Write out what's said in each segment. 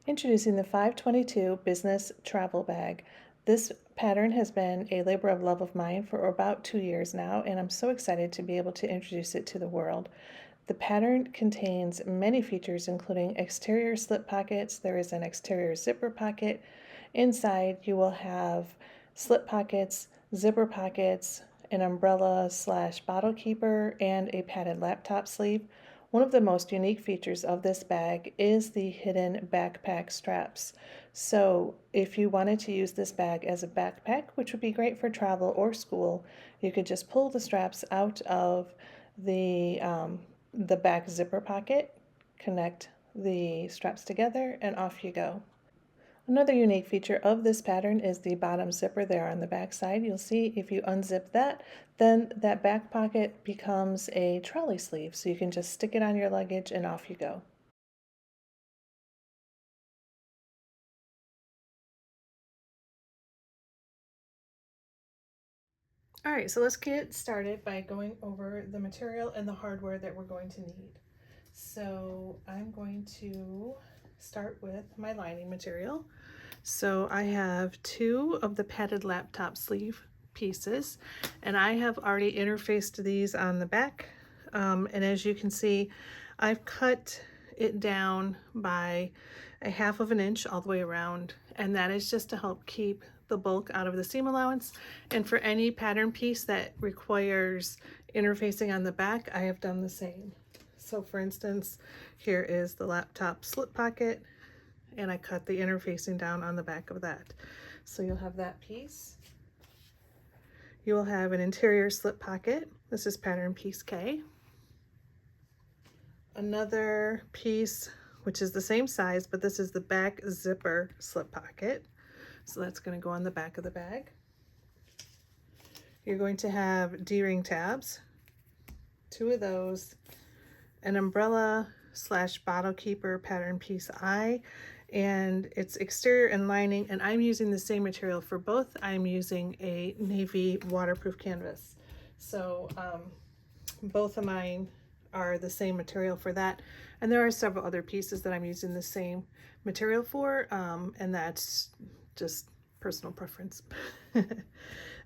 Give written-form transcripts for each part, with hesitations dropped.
Introducing the 522 Business Travel Bag. This pattern has been a labor of love of mine for about 2 years now, and I'm so excited to be able to introduce it to the world. The pattern contains many features, including exterior slip pockets. There is an exterior zipper pocket. Inside, you will have slip pockets, zipper pockets, an umbrella slash bottle keeper, and a padded laptop sleeve. One of the most unique features of this bag is the hidden backpack straps. So if you wanted to use this bag as a backpack, which would be great for travel or school, you could just pull the straps out of the back zipper pocket, connect the straps together, and off you go. Another unique feature of this pattern is the bottom zipper there on the back side. You'll see if you unzip that, then that back pocket becomes a trolley sleeve, so you can just stick it on your luggage and off you go. All right, so let's get started by going over the material and the hardware that we're going to need. So I'm going to start with my lining material. So I have 2 of the padded laptop sleeve pieces, and I have already interfaced these on the back. And as you can see, I've cut it down by a 1/2 of an inch all the way around, and that is just to help keep the bulk out of the seam allowance. And for any pattern piece that requires interfacing on the back, I have done the same. So for instance, here is the laptop slip pocket, and I cut the interfacing down on the back of that. So you'll have that piece. You will have an interior slip pocket. This is pattern piece K. Another piece, which is the same size, but this is the back zipper slip pocket. So that's going to go on the back of the bag. You're going to have D-ring tabs, 2 of those, an umbrella slash bottle keeper pattern piece I, and it's exterior and lining, and I'm using the same material for both. I'm using a navy waterproof canvas. So both of mine are the same material for that. And there are several other pieces that I'm using the same material for, and that's just personal preference.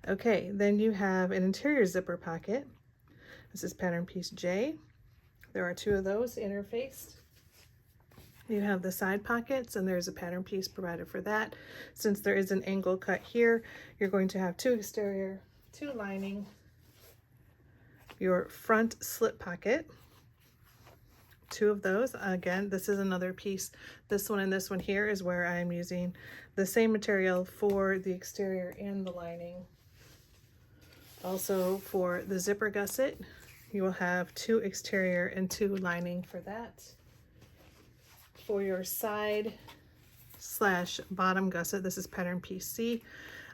Okay, then you have an interior zipper pocket. This is pattern piece J. There are 2 of those interfaced. You have the side pockets, and there's a pattern piece provided for that. Since there is an angle cut here, you're going to have 2 exterior, 2 lining, your front slip pocket, 2 of those. Again, this is another piece. This one and this one here is where I'm using the same material for the exterior and the lining. Also for the zipper gusset, you will have 2 exterior and 2 lining for that. For your side slash bottom gusset, this is pattern piece C.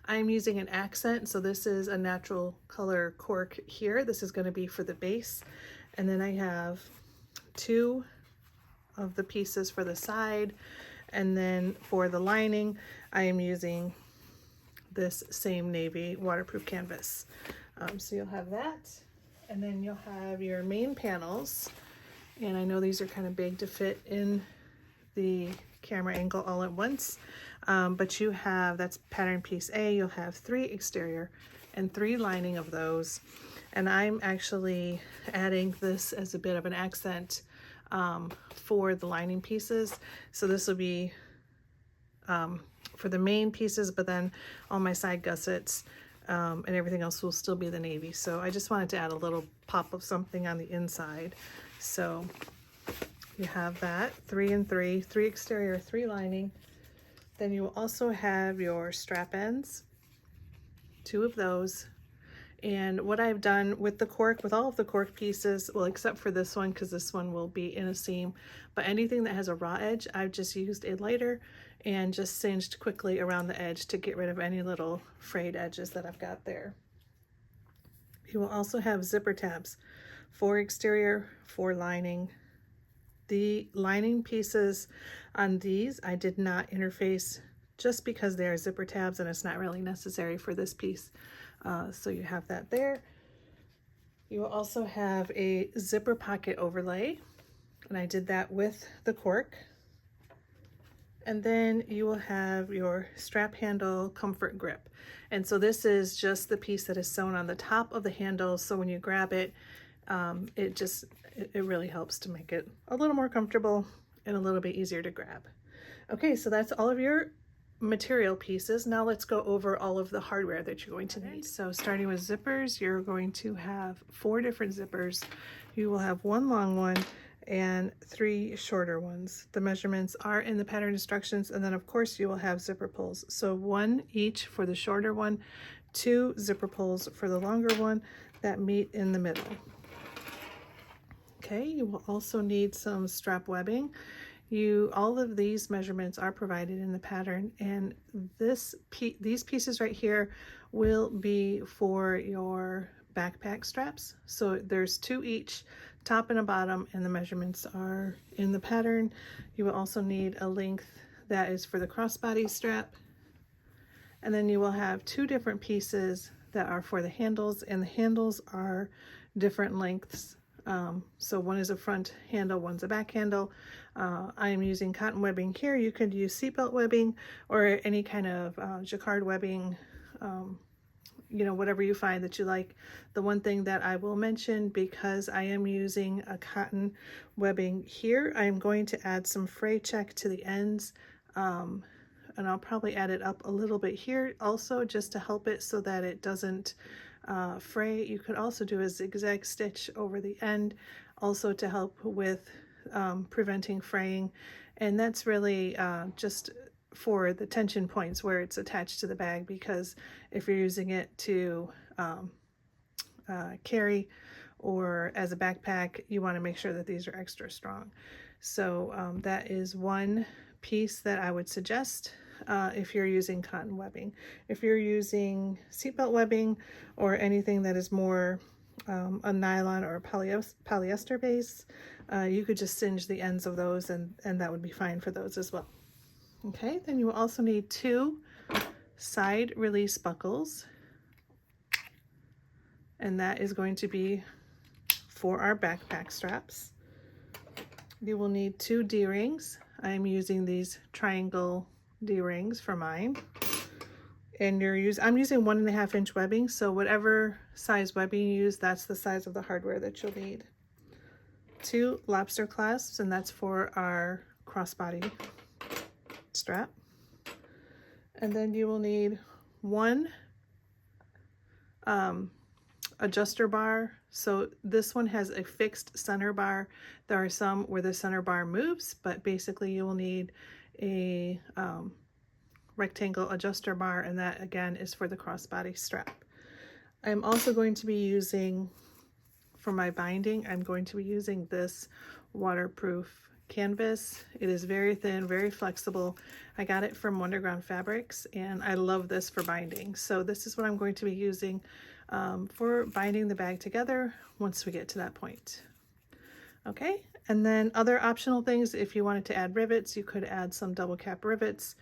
I'm using an accent, so this is a natural color cork here. This is going to be for the base. And then I have 2 of the pieces for the side, and then for the lining I am using this same navy waterproof canvas. So you'll have that, and then you'll have your main panels, and I know these are kind of big to fit in the camera angle all at once, but you have, that's pattern piece A, you'll have 3 exterior and 3 lining of those, and I'm actually adding this as a bit of an accent for the lining pieces. So this will be for the main pieces, but then all my side gussets and everything else will still be the navy. So I just wanted to add a little pop of something on the inside. So you have that 3 and 3, 3 exterior, 3 lining. Then you will also have your strap ends, 2 of those. And what I've done with the cork, with all of the cork pieces, well, except for this one, because this one will be in a seam, but anything that has a raw edge, I've just used a lighter and just singed quickly around the edge to get rid of any little frayed edges that I've got there. You will also have zipper tabs, 4 exterior, 4 lining. The lining pieces on these I did not interface just because they are zipper tabs and it's not really necessary for this piece. So you have that there. You will also have a zipper pocket overlay, and I did that with the cork. And then you will have your strap handle comfort grip. And so this is just the piece that is sewn on the top of the handle. So when you grab it, it really helps to make it a little more comfortable and a little bit easier to grab. Okay, so that's all of your material pieces. Now let's go over all of the hardware that you're going to need. So starting with zippers, you're going to have 4 different zippers. You will have 1 long one and 3 shorter ones. The measurements are in the pattern instructions, and then of course you will have zipper pulls. So 1 each for the shorter one, 2 zipper pulls for the longer one that meet in the middle. Okay, you will also need some strap webbing. All of these measurements are provided in the pattern, and these pieces right here will be for your backpack straps. So there's 2 each, top and a bottom, and the measurements are in the pattern. You will also need a length that is for the crossbody strap, and then you will have 2 different pieces that are for the handles, and the handles are different lengths. So one is a front handle, one's a back handle. I am using cotton webbing here. You could use seatbelt webbing or any kind of jacquard webbing, you know, whatever you find that you like. The one thing that I will mention, because I am using a cotton webbing here, I am going to add some fray check to the ends, and I'll probably add it up a little bit here also, just to help it so that it doesn't fray. You could also do a zigzag stitch over the end also to help with preventing fraying, and that's really just for the tension points where it's attached to the bag, because if you're using it to carry or as a backpack, you want to make sure that these are extra strong. So that is one piece that I would suggest if you're using cotton webbing. If you're using seatbelt webbing or anything that is more a nylon or a polyester base, you could just singe the ends of those, and that would be fine for those as well. Okay, then you will also need 2 side release buckles, and that is going to be for our backpack straps. You will need 2 D-rings. I'm using these triangle D-rings for mine, and I'm using 1.5 inch webbing, so whatever size webbing you use, that's the size of the hardware that you'll need. 2 lobster clasps, and that's for our crossbody strap. And then you will need 1 adjuster bar. So this one has a fixed center bar. There are some where the center bar moves, but basically you will need a rectangle adjuster bar, and that again is for the crossbody strap. I'm also going to be using, for my binding, I'm going to be using this waterproof canvas. It is very thin, very flexible. I got it from Wonderground Fabrics, and I love this for binding. So this is what I'm going to be using for binding the bag together once we get to that point. Okay, and then other optional things, if you wanted to add rivets, you could add some double cap rivets.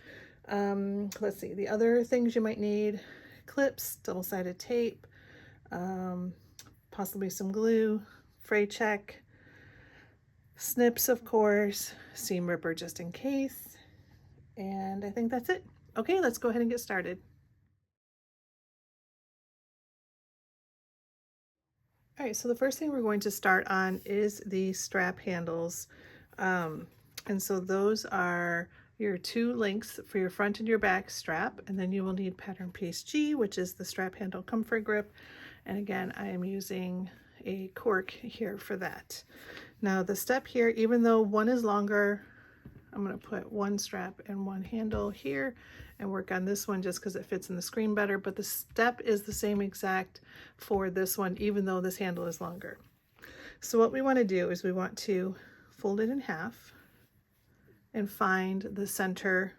Let's see, the other things you might need: clips, double-sided tape, possibly some glue, fray check, snips, of course, seam ripper just in case, and I think that's it. Okay, let's go ahead and get started. All right, so the first thing we're going to start on is the strap handles. And so those are your 2 lengths for your front and your back strap, and then you will need pattern piece G, which is the strap handle comfort grip. And again, I am using a cork here for that. Now the step here, even though one is longer, I'm going to put 1 strap and 1 handle here and work on this one just because it fits in the screen better, but the step is the same exact for this one, even though this handle is longer. So what we want to do is we want to fold it in half and find the center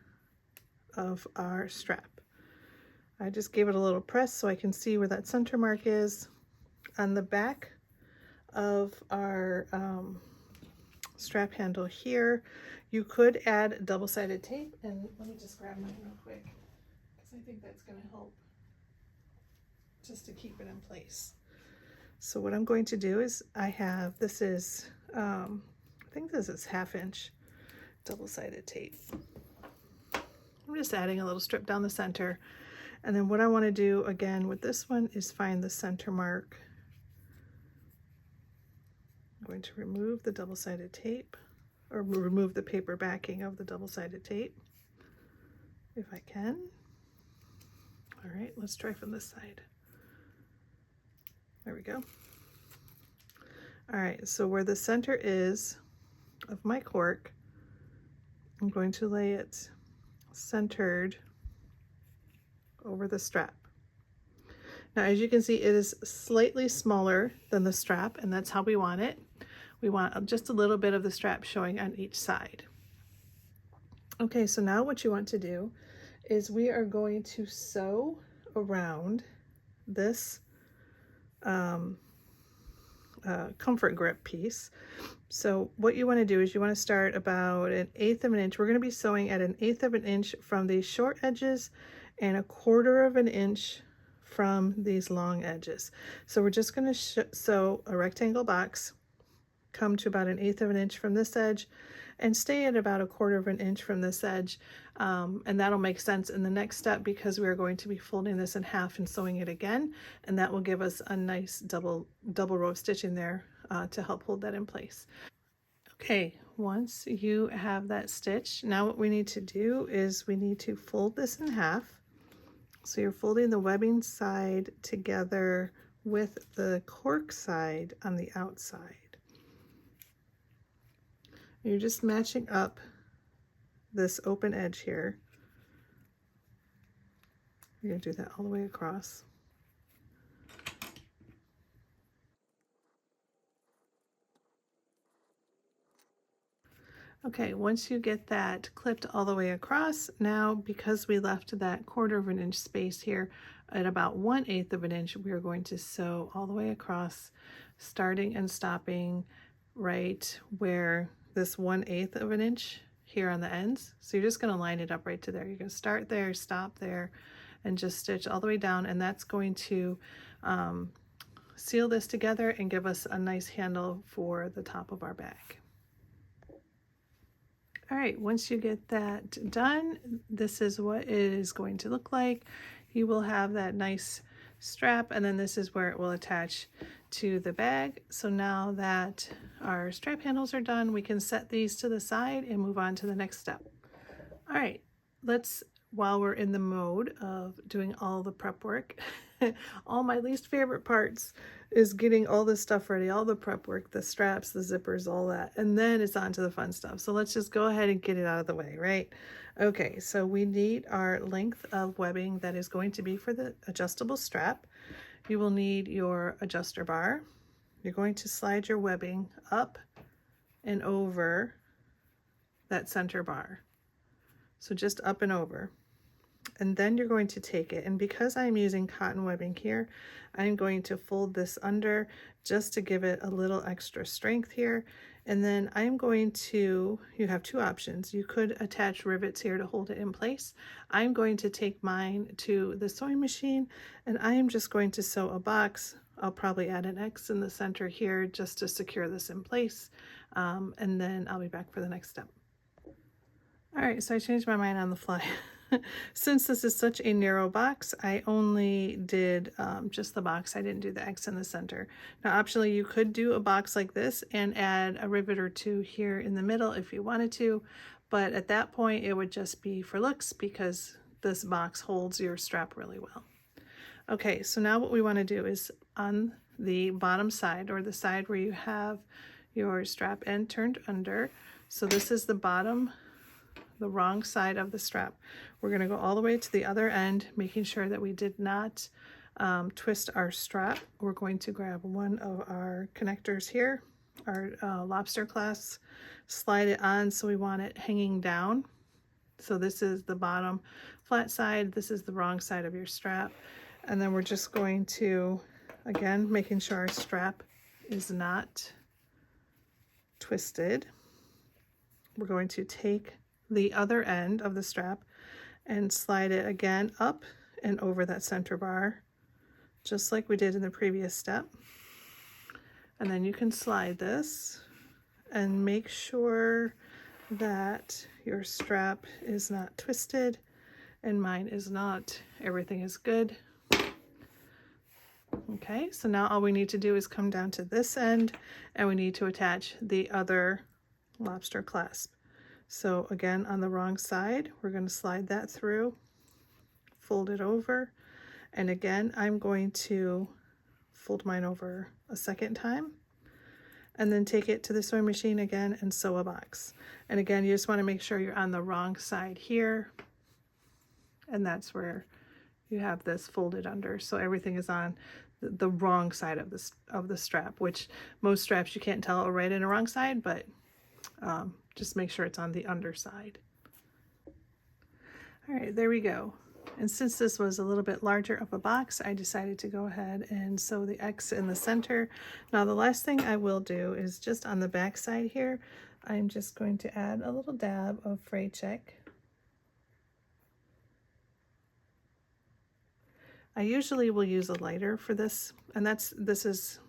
of our strap. I just gave it a little press so I can see where that center mark is. On the back of our strap handle here, you could add double-sided tape, and let me just grab mine real quick because I think that's going to help just to keep it in place. So what I'm going to do is I think this is 1/2 inch double-sided tape. I'm just adding a little strip down the center. And then what I want to do again with this one is find the center mark. I'm going to remove the double-sided tape, or remove the paper backing of the double-sided tape if I can. All right, let's try from this side. There we go. All right, so where the center is of my cork, I'm going to lay it centered over the strap. Now, as you can see, it is slightly smaller than the strap, and that's how we want it. We want just a little bit of the strap showing on each side. Okay, so now what you want to do is we are going to sew around this comfort grip piece. So what you want to do is you want to start about 1/8 of an inch. We're going to be sewing at 1/8 of an inch from these short edges and 1/4 of an inch from these long edges. So we're just going to sew a rectangle box, come to about 1/8 of an inch from this edge, and stay at about 1/4 of an inch from this edge, and that'll make sense in the next step because we are going to be folding this in half and sewing it again, and that will give us a nice double row of stitching there to help hold that in place. Okay, once you have that stitched, now what we need to do is we need to fold this in half. So you're folding the webbing side together with the cork side on the outside. You're just matching up this open edge here. You're going to do that all the way across. Okay, once you get that clipped all the way across, now because we left that 1/4 of an inch space here at about 1/8 of an inch, we are going to sew all the way across, starting and stopping right where this 1/8 of an inch here on the ends. So you're just going to line it up right to there. You're going to start there, stop there, and just stitch all the way down, and that's going to seal this together and give us a nice handle for the top of our bag. All right, once you get that done, this is what it is going to look like. You will have that nice strap, and then this is where it will attach to the bag. So now that our strap handles are done, we can set these to the side and move on to the next step. All right, while we're in the mode of doing all the prep work, all my least favorite parts is getting all this stuff ready, all the prep work, the straps, the zippers, all that, and then it's on to the fun stuff. So let's just go ahead and get it out of the way, right? Okay, so we need our length of webbing that is going to be for the adjustable strap. You will need your adjuster bar. You're going to slide your webbing up and over that center bar. So just up and over. And then you're going to take it, and because I'm using cotton webbing here, I'm going to fold this under just to give it a little extra strength here. And then I'm going to, you have two options. You could attach rivets here to hold it in place. I'm going to take mine to the sewing machine, and I am just going to sew a box. I'll probably add an X in the center here just to secure this in place, and then I'll be back for the next step. All right, so I changed my mind on the fly. Since this is such a narrow box, I only did just the box. I didn't do the X in the center. Now, optionally, you could do a box like this and add a rivet or two here in the middle if you wanted to, but at that point, it would just be for looks because this box holds your strap really well. Okay, so now what we want to do is on the bottom side, or the side where you have your strap end turned under, so this is the bottom, the wrong side of the strap. We're going to go all the way to the other end, making sure that we did not twist our strap. We're going to grab one of our connectors here, our lobster clasps, slide it on so we want it hanging down. So this is the bottom flat side, this is the wrong side of your strap. And then we're just going to, again, making sure our strap is not twisted. We're going to take the other end of the strap and slide it again up and over that center bar, just like we did in the previous step. And then you can slide this and make sure that your strap is not twisted. and mine is not. Everything is good. Okay, so now all we need to do is come down to this end, and we need to attach the other lobster clasp. So again, on the wrong side, we're going to slide that through, fold it over, and again, I'm going to fold mine over a second time, and then take it to the sewing machine again and sew a box. And again, you just want to make sure you're on the wrong side here, and that's where you have this folded under, so everything is on the wrong side of the strap, which most straps you can't tell a right and a wrong side, but just make sure it's on the underside. All right, there we go. And since this was a little bit larger of a box, I decided to go ahead and sew the X in the center. Now the last thing I will do is just on the back side here, I'm just going to add a little dab of fray check. I usually will use a lighter for this, and this is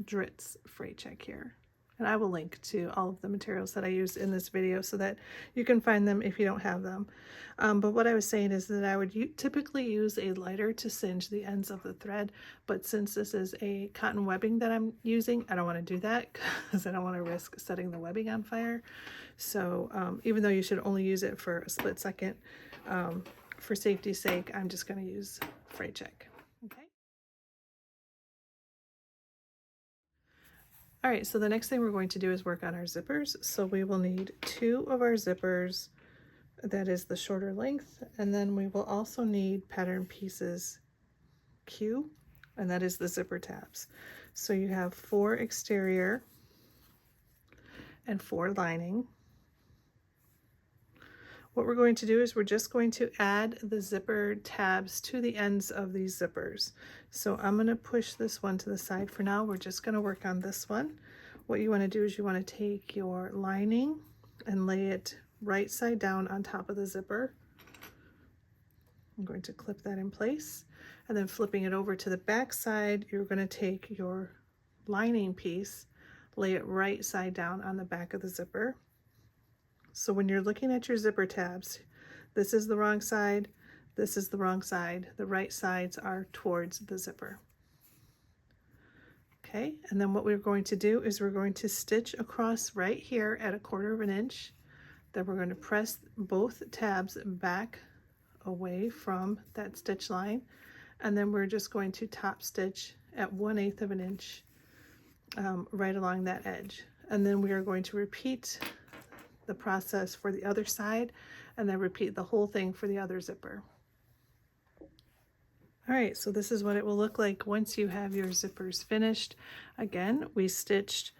Dritz fray check here. And I will link to all of the materials that I use in this video so that you can find them if you don't have them. But what I was saying is that I would typically use a lighter to singe the ends of the thread, but since this is a cotton webbing that I'm using, I don't want to do that because I don't want to risk setting the webbing on fire. So even though you should only use it for a split second, for safety's sake, I'm just going to use fray check. Okay. All right, so the next thing we're going to do is work on our zippers. So we will need 2 of our zippers, that is the shorter length, and then we will also need pattern pieces Q, and that is the zipper tabs. So you have 4 exterior and 4 lining. What we're going to do is we're just going to add the zipper tabs to the ends of these zippers. So I'm going to push this one to the side for now. We're just going to work on this one. What you want to do is you want to take your lining and lay it right side down on top of the zipper. I'm going to clip that in place, and then flipping it over to the back side, you're going to take your lining piece, lay it right side down on the back of the zipper. So when you're looking at your zipper tabs, this is the wrong side, this is the wrong side, the right sides are towards the zipper. Okay, and then what we're going to do is we're going to stitch across right here at 1/4 of an inch. Then we're going to press both tabs back away from that stitch line, and then we're just going to top stitch at 1/8 of an inch right along that edge. And then we are going to repeat the process for the other side, and then repeat the whole thing for the other zipper. All right, so this is what it will look like once you have your zippers finished. Again, we stitched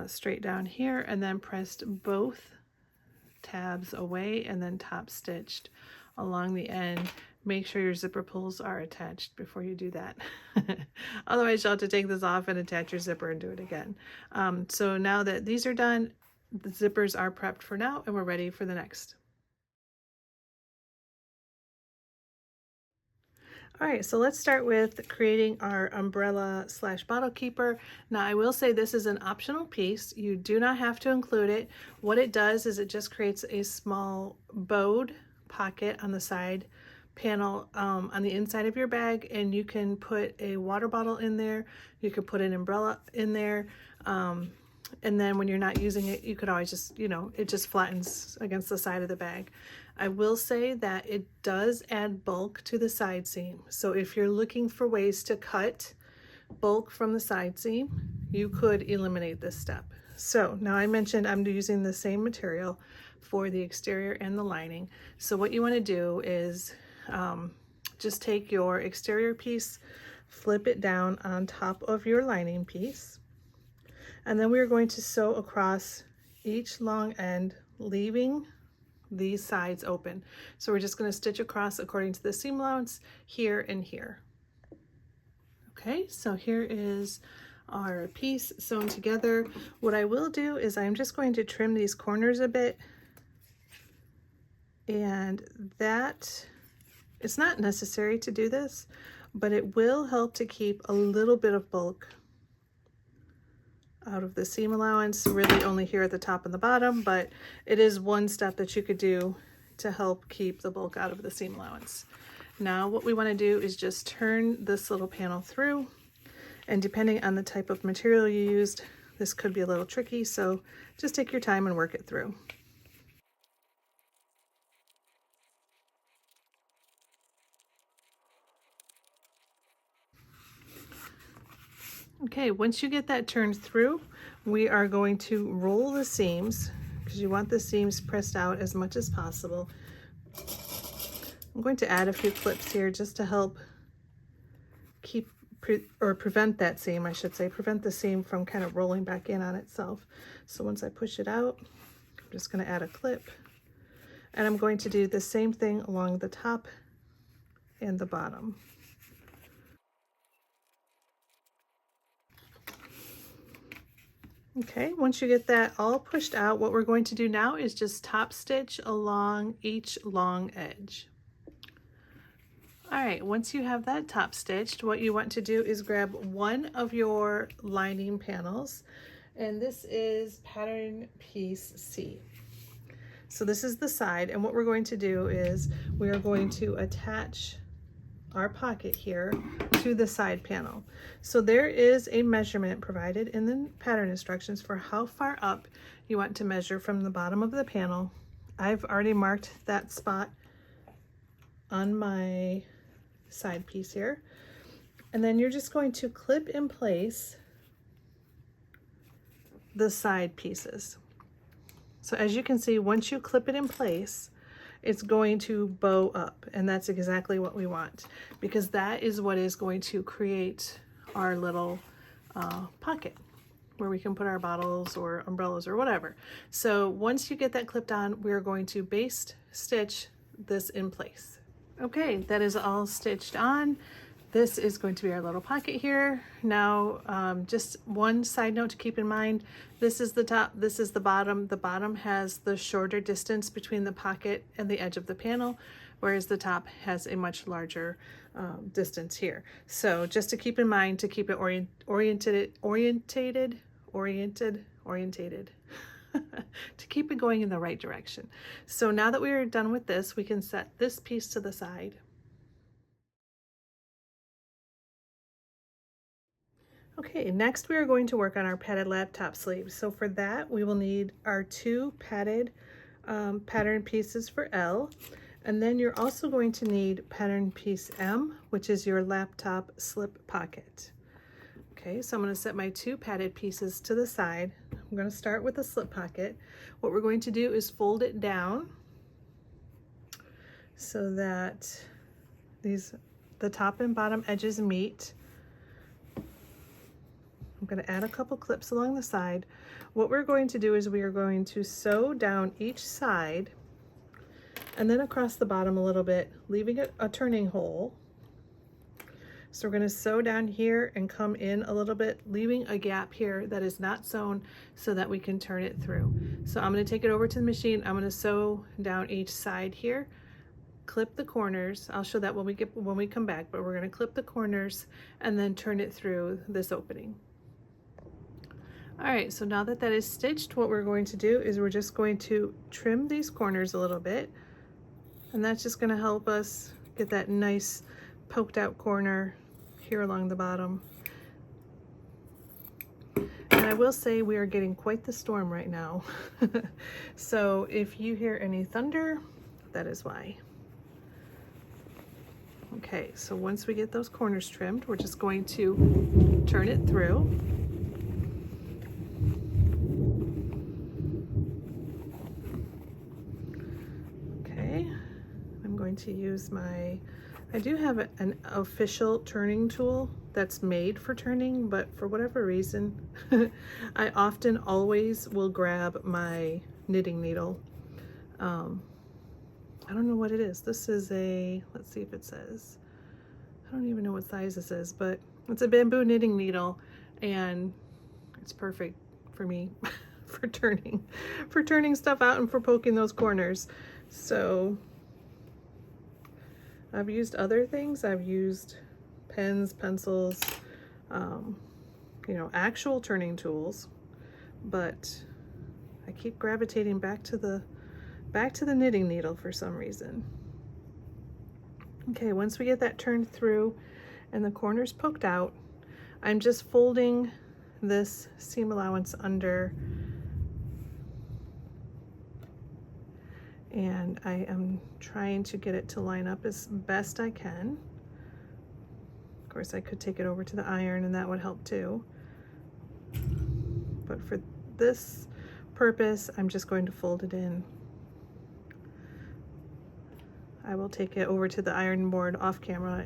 straight down here and then pressed both tabs away and then top stitched along the end. Make sure your zipper pulls are attached before you do that. Otherwise you'll have to take this off and attach your zipper and do it again. So now that these are done, the zippers are prepped for now, and we're ready for the next. All right, so let's start with creating our umbrella / bottle keeper. Now I will say this is an optional piece. You do not have to include it. What it does is it just creates a small bowed pocket on the side panel on the inside of your bag, and you can put a water bottle in there. You could put an umbrella in there. And then when you're not using it, you could always just, it just flattens against the side of the bag. I will say that it does add bulk to the side seam. So if you're looking for ways to cut bulk from the side seam, you could eliminate this step. So now I mentioned I'm using the same material for the exterior and the lining. So what you want to do is just take your exterior piece, flip it down on top of your lining piece, and then we're going to sew across each long end, leaving these sides open. So we're just going to stitch across according to the seam allowance here and here. Okay, so here is our piece sewn together. What I will do is I'm just going to trim these corners a bit, and that it's not necessary to do this, but it will help to keep a little bit of bulk out of the seam allowance, really only here at the top and the bottom, but it is one step that you could do to help keep the bulk out of the seam allowance. Now what we want to do is just turn this little panel through, and depending on the type of material you used, this could be a little tricky, so just take your time and work it through. Okay, once you get that turned through, we are going to roll the seams, because you want the seams pressed out as much as possible. I'm going to add a few clips here just to help prevent that seam, I should say, prevent the seam from kind of rolling back in on itself. So once I push it out, I'm just going to add a clip, and I'm going to do the same thing along the top and the bottom. Okay, once you get that all pushed out, what we're going to do now is just top stitch along each long edge. All right, once you have that top stitched, what you want to do is grab one of your lining panels, and this is pattern piece C. So this is the side, and what we're going to do is we are going to attach our pocket here to the side panel. So there is a measurement provided in the pattern instructions for how far up you want to measure from the bottom of the panel. I've already marked that spot on my side piece here, and then you're just going to clip in place the side pieces. So as you can see, once you clip it in place, it's going to bow up, and that's exactly what we want, because that is what is going to create our little pocket where we can put our bottles or umbrellas or whatever. So once you get that clipped on, we're going to baste stitch this in place. Okay, that is all stitched on. This is going to be our little pocket here. Now, just one side note to keep in mind, this is the top, this is the bottom. The bottom has the shorter distance between the pocket and the edge of the panel, whereas the top has a much larger distance here. So just to keep in mind, to keep it oriented, to keep it going in the right direction. So now that we are done with this, we can set this piece to the side. Okay, next we are going to work on our padded laptop sleeves. So for that, we will need our two padded pattern pieces for L, and then you're also going to need pattern piece M, which is your laptop slip pocket. Okay, so I'm going to set my two padded pieces to the side. I'm going to start with a slip pocket. What we're going to do is fold it down so that the top and bottom edges meet. I'm going to add a couple clips along the side. What we're going to do is we are going to sew down each side and then across the bottom a little bit, leaving a turning hole. So we're going to sew down here and come in a little bit, leaving a gap here that is not sewn so that we can turn it through. So I'm going to take it over to the machine. I'm going to sew down each side here, clip the corners. I'll show that when we come back, but we're going to clip the corners and then turn it through this opening. All right, so now that that is stitched, what we're going to do is we're just going to trim these corners a little bit, and that's just going to help us get that nice poked out corner here along the bottom. And I will say we are getting quite the storm right now. So if you hear any thunder, that is why. Okay, so once we get those corners trimmed, we're just going to turn it through. Okay, I'm going to use I do have an official turning tool that's made for turning, but for whatever reason, I often always will grab my knitting needle. I don't know what it is. This is let's see if it says. I don't even know what size this is, but it's a bamboo knitting needle, and it's perfect for me for turning stuff out and for poking those corners. So I've used other things. I've used pens, pencils, you know, actual turning tools, but I keep gravitating back to the back to the knitting needle for some reason. Okay, once we get that turned through and the corners poked out, I'm just folding this seam allowance under, and I am trying to get it to line up as best I can. Of course, I could take it over to the iron and that would help too. But for this purpose, I'm just going to fold it in. I will take it over to the iron board off camera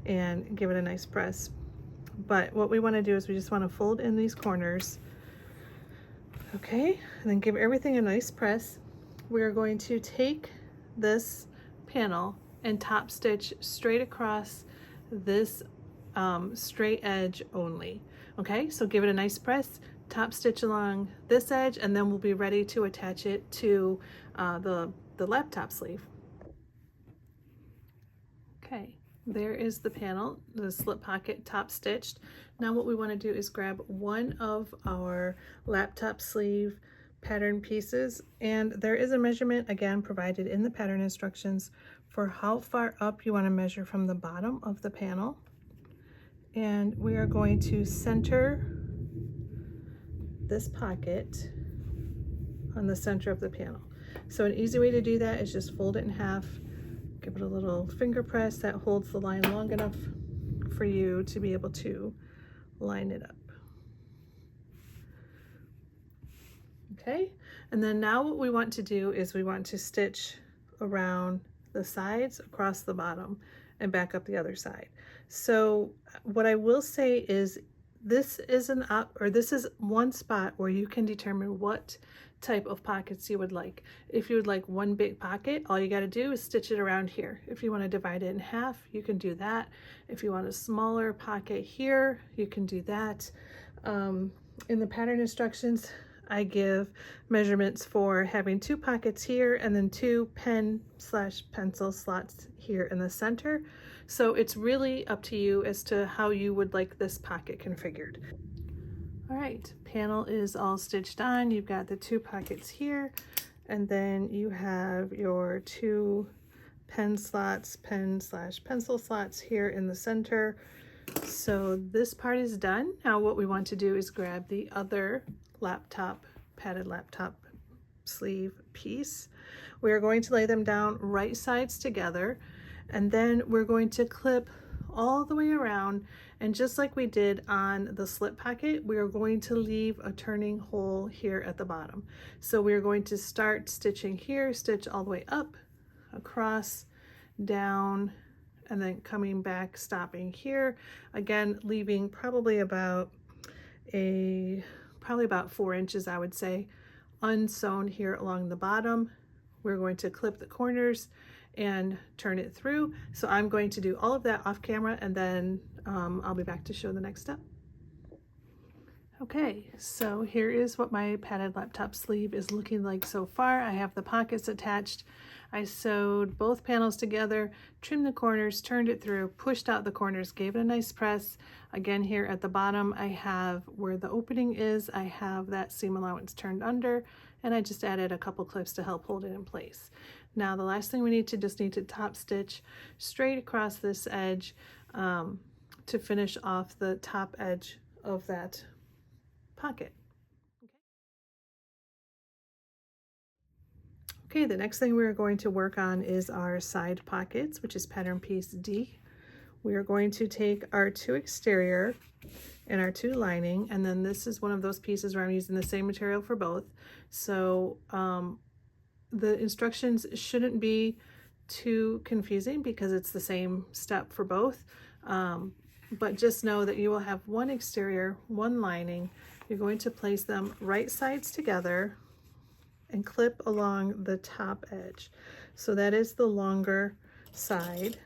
and give it a nice press. But what we want to do is we just want to fold in these corners. Okay, and then give everything a nice press. We're going to take this panel and top stitch straight across this straight edge only. Okay, so give it a nice press, top stitch along this edge, and then we'll be ready to attach it to the laptop sleeve. Okay, there is the panel, the slip pocket top stitched. Now what we want to do is grab one of our laptop sleeve pattern pieces, and there is a measurement again provided in the pattern instructions for how far up you want to measure from the bottom of the panel. And we are going to center this pocket on the center of the panel. So an easy way to do that is just fold it in half, give it a little finger press that holds the line long enough for you to be able to line it up. Okay, and then now what we want to do is we want to stitch around the sides, across the bottom, and back up the other side. So what I will say is this is this is one spot where you can determine what type of pockets you would like. If you would like one big pocket, all you got to do is stitch it around here. If you want to divide it in half, you can do that. If you want a smaller pocket here, you can do that. In the pattern instructions, I give measurements for having 2 pockets here and then 2 pen/pencil slots here in the center. So it's really up to you as to how you would like this pocket configured. All right, panel is all stitched on. You've got the 2 pockets here, and then you have your 2 pen/pencil slots here in the center. So this part is done. Now what we want to do is grab the other padded laptop sleeve piece. We are going to lay them down right sides together, and then we're going to clip all the way around, and just like we did on the slip pocket, we are going to leave a turning hole here at the bottom. So we're going to start stitching here, stitch all the way up, across, down, and then coming back, stopping here, again leaving probably about 4 inches, I would say, unsewn here along the bottom. We're going to clip the corners and turn it through. So I'm going to do all of that off camera, and then I'll be back to show the next step. Okay, so here is what my padded laptop sleeve is looking like so far. I have the pockets attached. I sewed both panels together, trimmed the corners, turned it through, pushed out the corners, gave it a nice press. Again, here at the bottom, I have where the opening is, I have that seam allowance turned under, and I just added a couple clips to help hold it in place. Now, the last thing we need to top stitch straight across this edge to finish off the top edge of that pocket. Okay, the next thing we're going to work on is our side pockets, which is pattern piece D. We are going to take our 2 exterior and our 2 lining, and then this is one of those pieces where I'm using the same material for both. So the instructions shouldn't be too confusing because it's the same step for both. But just know that you will have 1 exterior, 1 lining. You're going to place them right sides together and clip along the top edge. So that is the longer side.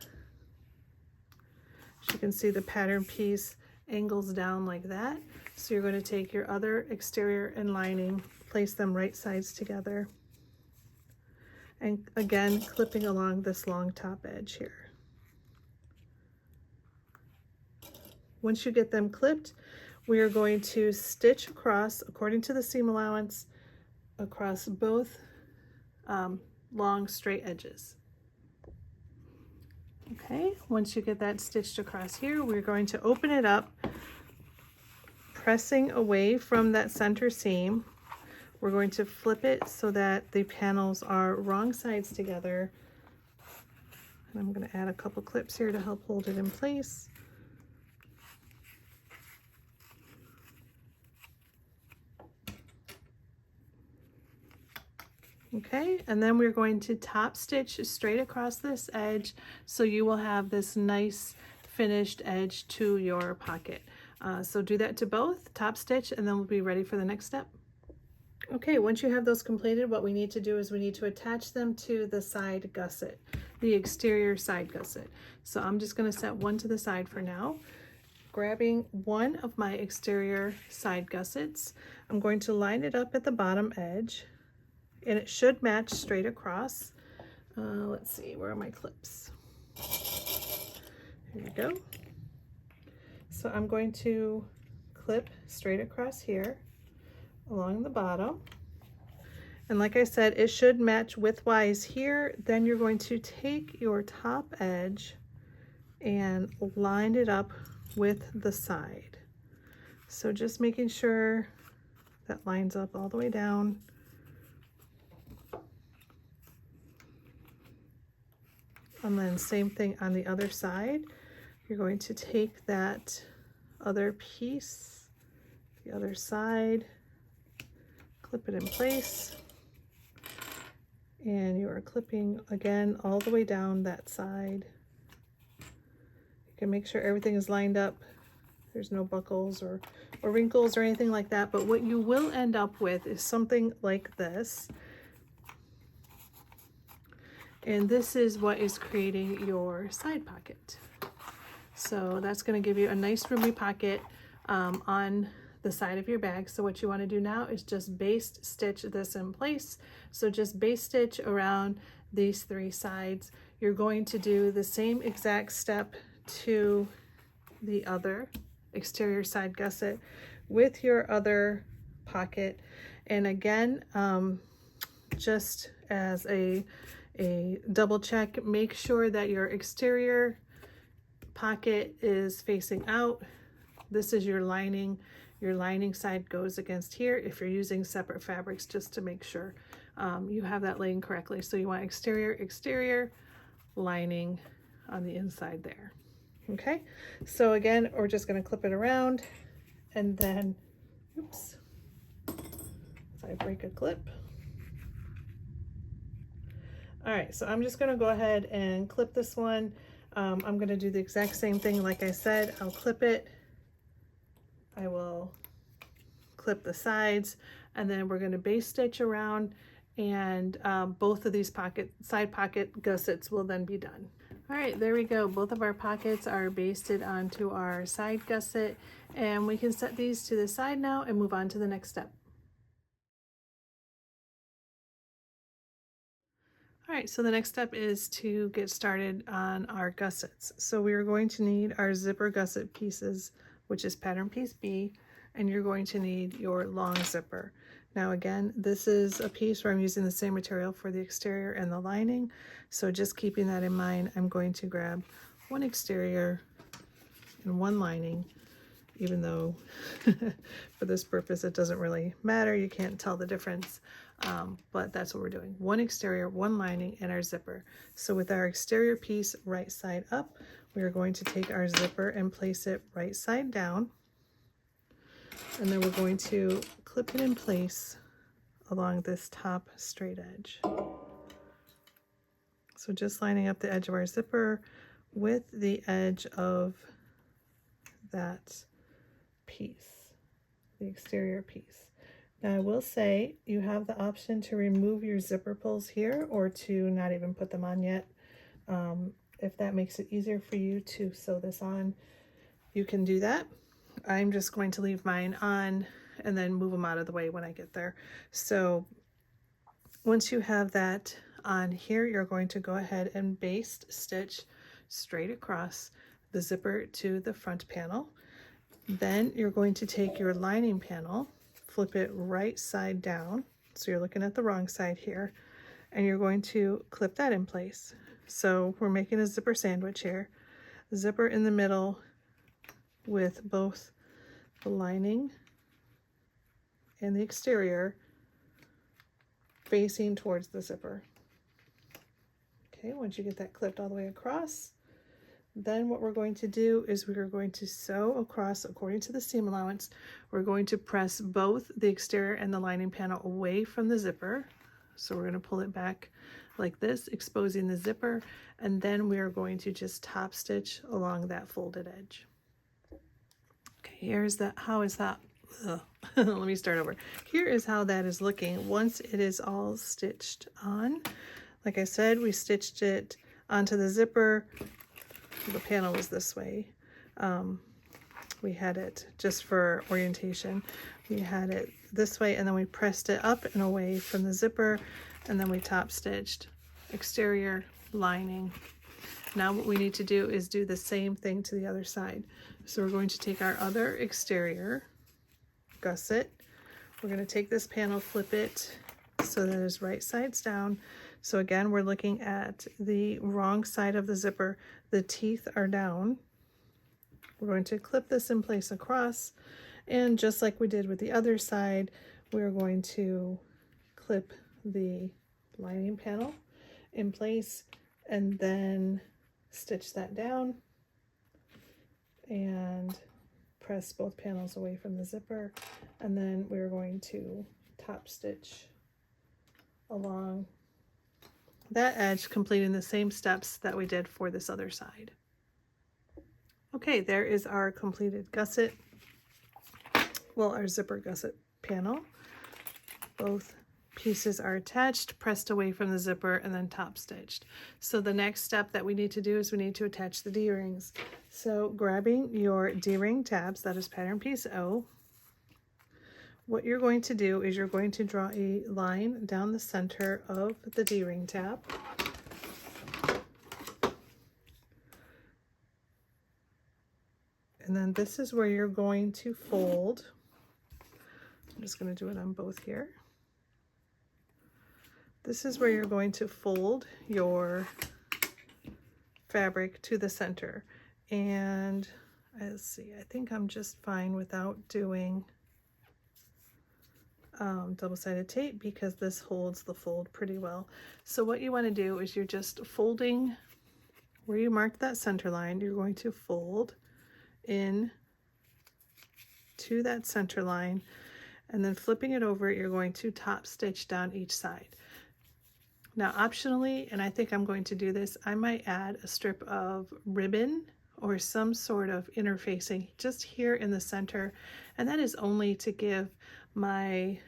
As you can see, the pattern piece angles down like that. So you're going to take your other exterior and lining, place them right sides together, and again clipping along this long top edge here. Once you get them clipped, we are going to stitch across according to the seam allowance across both long straight edges. Okay, once you get that stitched across here, we're going to open it up, pressing away from that center seam. We're going to flip it so that the panels are wrong sides together. And I'm going to add a couple clips here to help hold it in place. Okay, and then we're going to top stitch straight across this edge so you will have this nice finished edge to your pocket. So do that to both, top stitch, and then we'll be ready for the next step. Okay, once you have those completed, what we need to do is we need to attach them to the side gusset, the exterior side gusset. So I'm just going to set one to the side for now. Grabbing one of my exterior side gussets, I'm going to line it up at the bottom edge, and it should match straight across. Let's see, where are my clips? Here we go. So I'm going to clip straight across here along the bottom. And like I said, it should match widthwise here. Then you're going to take your top edge and line it up with the side. So just making sure that lines up all the way down. And then same thing on the other side. You're going to take that other piece, the other side, clip it in place, and you are clipping again all the way down that side. You can make sure everything is lined up. There's no buckles or wrinkles or anything like that, but what you will end up with is something like this. And this is what is creating your side pocket. So that's going to give you a nice roomy pocket on the side of your bag. So what you want to do now is just baste stitch this in place. So just baste stitch around these three sides. You're going to do the same exact step to the other exterior side gusset with your other pocket. And again, just as a double check, make sure that your exterior pocket is facing out. This is your lining. Your lining side goes against here if you're using separate fabrics, just to make sure you have that laying correctly. So you want exterior, lining on the inside there. Okay, so again, we're just going to clip it around, and then, oops, if I break a clip. All right, so I'm just going to go ahead and clip this one. I'm going to do the exact same thing. Like I said, I'll clip it. I will clip the sides, and then we're going to base stitch around, and both of these side pocket gussets will then be done. All right, there we go. Both of our pockets are basted onto our side gusset, and we can set these to the side now and move on to the next step. All right, so the next step is to get started on our gussets. So we are going to need our zipper gusset pieces, which is pattern piece B, and you're going to need your long zipper. Now again, this is a piece where I'm using the same material for the exterior and the lining, so just keeping that in mind, I'm going to grab one exterior and one lining, even though for this purpose it doesn't really matter, you can't tell the difference. But that's what we're doing. One exterior, one lining, and our zipper. So with our exterior piece right side up, we are going to take our zipper and place it right side down. And then we're going to clip it in place along this top straight edge. So just lining up the edge of our zipper with the edge of that piece, the exterior piece. Now I will say you have the option to remove your zipper pulls here or to not even put them on yet. If that makes it easier for you to sew this on, you can do that. I'm just going to leave mine on and then move them out of the way when I get there. So once you have that on here, you're going to go ahead and baste stitch straight across the zipper to the front panel. Then you're going to take your lining panel, flip it right side down, so you're looking at the wrong side here, and you're going to clip that in place. So we're making a zipper sandwich here. Zipper in the middle with both the lining and the exterior facing towards the zipper. Okay, once you get that clipped all the way across, then what we're going to do is we're going to sew across according to the seam allowance. We're going to press both the exterior and the lining panel away from the zipper. So we're going to pull it back like this, exposing the zipper, and then we are going to just top stitch along that folded edge. Okay, here's that. How is that? Let me start over. Here is how that is looking once it is all stitched on. Like I said, we stitched it onto the zipper. The panel was this way. We had it just for orientation. We had it this way, and then we pressed it up and away from the zipper, and then we top stitched exterior, lining. Now what we need to do is do the same thing to the other side. So we're going to take our other exterior gusset. We're going to take this panel, flip it so that it's right sides down. So again, we're looking at the wrong side of the zipper. The teeth are down. We're going to clip this in place across, and just like we did with the other side, we're going to clip the lining panel in place and then stitch that down and press both panels away from the zipper, and then we're going to top stitch along that edge, completing the same steps that we did for this other side. Okay, there is our completed gusset, well, our zipper gusset panel. Both pieces are attached, pressed away from the zipper, and then top stitched. So the next step that we need to do is we need to attach the D-rings. So grabbing your D-ring tabs, that is pattern piece O, what you're going to do is you're going to draw a line down the center of the D-ring tab. And then this is where you're going to fold. I'm just going to do it on both here. This is where you're going to fold your fabric to the center. And let's see, I think I'm just fine without doing double-sided tape because this holds the fold pretty well. So what you want to do is you're just folding where you marked that center line. You're going to fold in to that center line, and then flipping it over, you're going to top stitch down each side. Now optionally, and I think I'm going to do this, I might add a strip of ribbon or some sort of interfacing just here in the center, and that is only to give my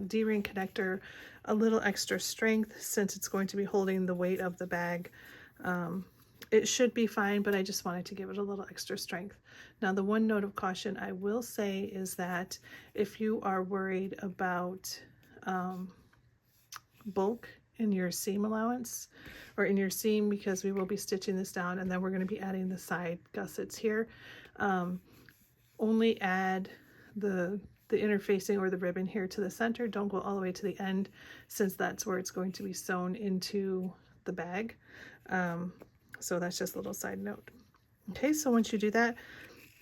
D-ring connector a little extra strength since it's going to be holding the weight of the bag. It should be fine, but I just wanted to give it a little extra strength. Now the one note of caution I will say is that if you are worried about bulk in your seam allowance or in your seam, because we will be stitching this down and then we're going to be adding the side gussets here, only add the interfacing or the ribbon here to the center. Don't go all the way to the end since that's where it's going to be sewn into the bag. So that's just a little side note. Okay, so once you do that,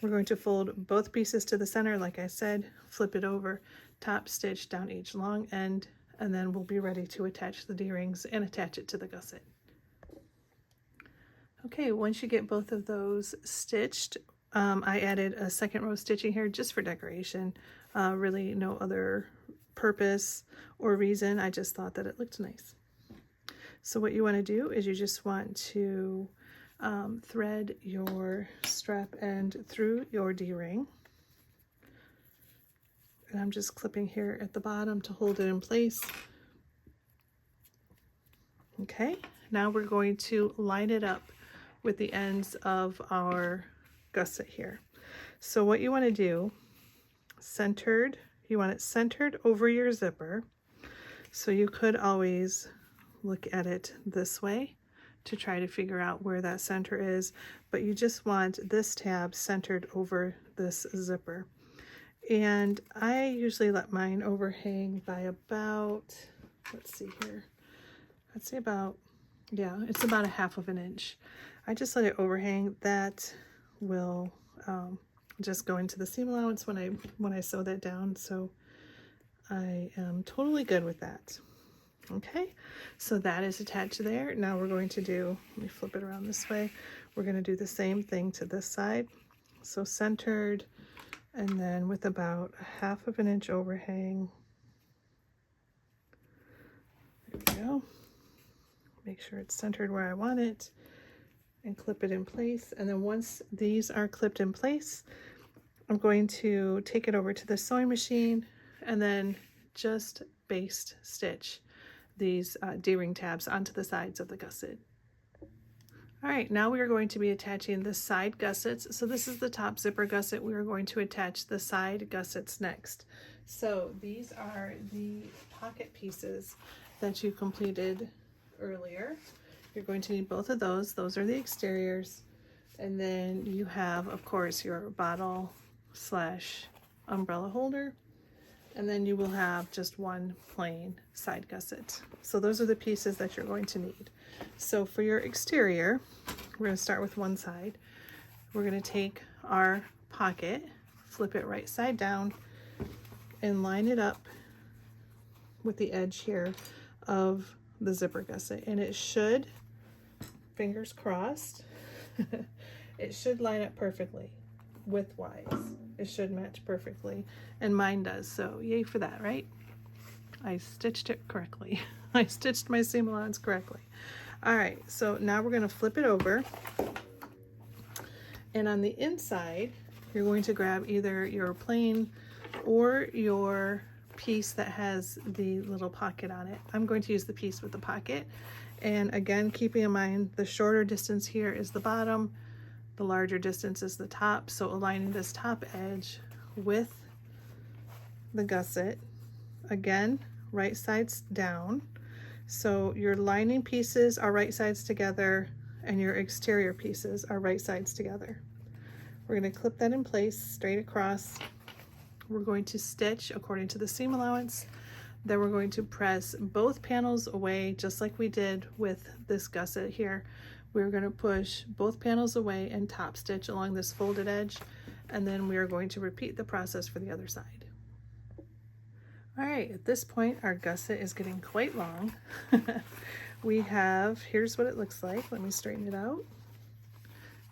we're going to fold both pieces to the center, like I said, flip it over, top stitch down each long end, and then we'll be ready to attach the D-rings and attach it to the gusset. Okay, once you get both of those stitched, I added a second row stitching here just for decoration, really no other purpose or reason. I just thought that it looked nice. So what you want to do is you just want to thread your strap end through your D-ring. And I'm just clipping here at the bottom to hold it in place. Okay, now we're going to line it up with the ends of our gusset here. So what you want to do, centered, you want it centered over your zipper. So you could always look at it this way to try to figure out where that center is, but you just want this tab centered over this zipper. And I usually let mine overhang by about let's see here. I'd say about, yeah, it's about 1/2 inch. I just let it overhang. That will just go into the seam allowance when I sew that down. So I am totally good with that. Okay, so that is attached there. Now we're going to do, let me flip it around this way. We're going to do the same thing to this side. So centered, and then with about 1/2 inch overhang. There we go. Make sure it's centered where I want it and clip it in place. And then once these are clipped in place, I'm going to take it over to the sewing machine and then just baste stitch these D-ring tabs onto the sides of the gusset. All right, now we are going to be attaching the side gussets. So this is the top zipper gusset. We are going to attach the side gussets next. So these are the pocket pieces that you completed earlier. You're going to need both of those. Those are the exteriors. And then you have, of course, your bottle / umbrella holder. And then you will have just one plain side gusset. So those are the pieces that you're going to need. So for your exterior, we're going to start with one side. We're going to take our pocket, flip it right side down, and line it up with the edge here of the zipper gusset. And it should, fingers crossed, it should line up perfectly widthwise. It should match perfectly, and mine does, so yay for that, right? I stitched it correctly. I stitched my seam allowance correctly. All right, so now we're going to flip it over, and on the inside you're going to grab either your plain or your piece that has the little pocket on it. I'm going to use the piece with the pocket, and again, keeping in mind the shorter distance here is the bottom, the larger distance is the top. So aligning this top edge with the gusset, again, right sides down. So your lining pieces are right sides together and your exterior pieces are right sides together. We're going to clip that in place straight across. We're going to stitch according to the seam allowance. Then we're going to press both panels away just like we did with this gusset here. We're going to push both panels away and top stitch along this folded edge, and then we are going to repeat the process for the other side. All right, at this point our gusset is getting quite long. We have, here's what it looks like. Let me straighten it out.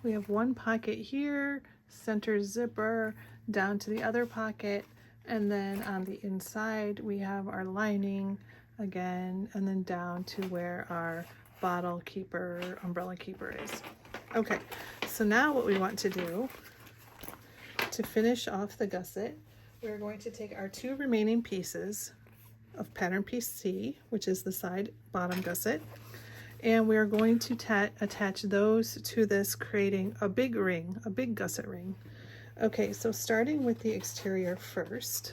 We have one pocket here, center zipper, down to the other pocket, and then on the inside we have our lining again, and then down to where our bottle keeper, umbrella keeper is. Okay, so now what we want to do to finish off the gusset, we're going to take our 2 remaining pieces of pattern piece C, which is the side bottom gusset, and we are going to attach those to this, creating a big ring, a big gusset ring. Okay, so starting with the exterior first,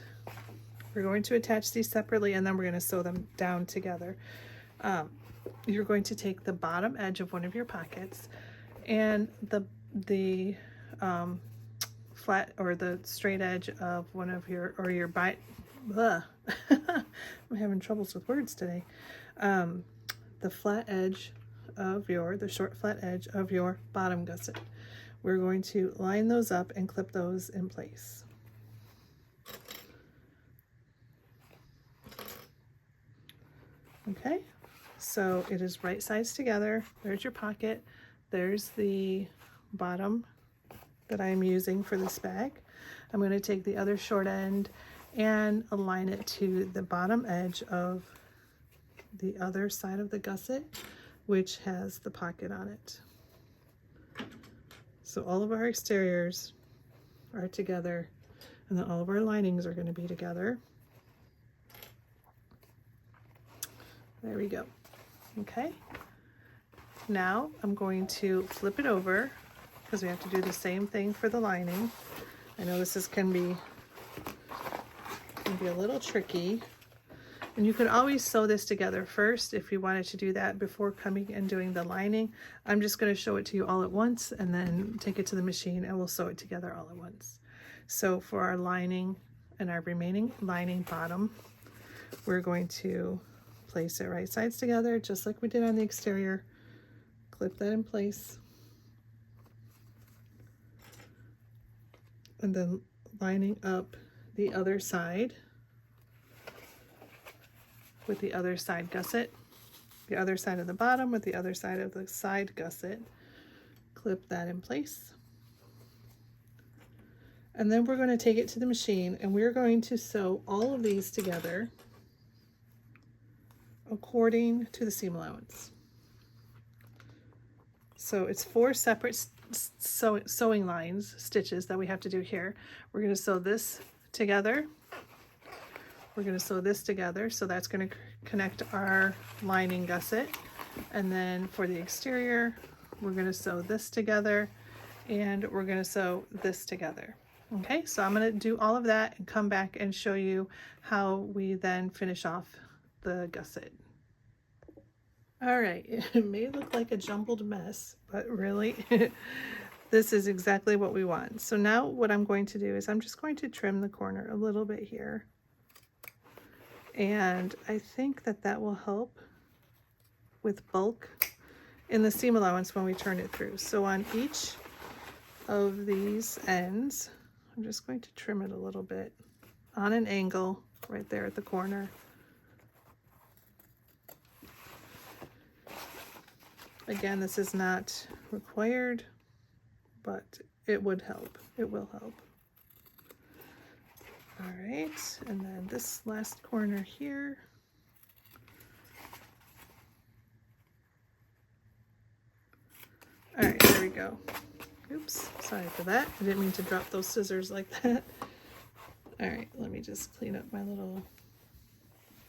we're going to attach these separately and then we're going to sew them down together. You're going to take the bottom edge of one of your pockets and the flat or the straight edge of one of your, or your I'm having troubles with words today. The flat edge of the short flat edge of your bottom gusset. We're going to line those up and clip those in place. Okay, so it is right sides together. There's your pocket. There's the bottom that I'm using for this bag. I'm going to take the other short end and align it to the bottom edge of the other side of the gusset, which has the pocket on it. So all of our exteriors are together, and then all of our linings are going to be together. There we go. Okay. Now I'm going to flip it over because we have to do the same thing for the lining. I know this can be a little tricky, and you could always sew this together first if you wanted to do that before coming and doing the lining. I'm just going to show it to you all at once and then take it to the machine and we'll sew it together all at once. So for our lining and our remaining lining bottom, we're going to place it right sides together, just like we did on the exterior. Clip that in place. And then lining up the other side with the other side gusset, the other side of the bottom with the other side of the side gusset. Clip that in place. And then we're going to take it to the machine and we're going to sew all of these together according to the seam allowance. So it's 4 separate sewing lines, stitches that we have to do here. We're going to sew this together. We're going to sew this together, so that's going to connect our lining gusset. And then for the exterior, we're going to sew this together and we're going to sew this together. Okay, so I'm going to do all of that and come back and show you how we then finish off the gusset. All right, it may look like a jumbled mess, but really this is exactly what we want. So now what I'm going to do is I'm just going to trim the corner a little bit here. And I think that that will help with bulk in the seam allowance when we turn it through. So on each of these ends, I'm just going to trim it a little bit on an angle right there at the corner. Again, this is not required, but it would help. It will help. All right, and then this last corner here. All right, there we go. Oops, sorry for that. I didn't mean to drop those scissors like that. All right, let me just clean up my little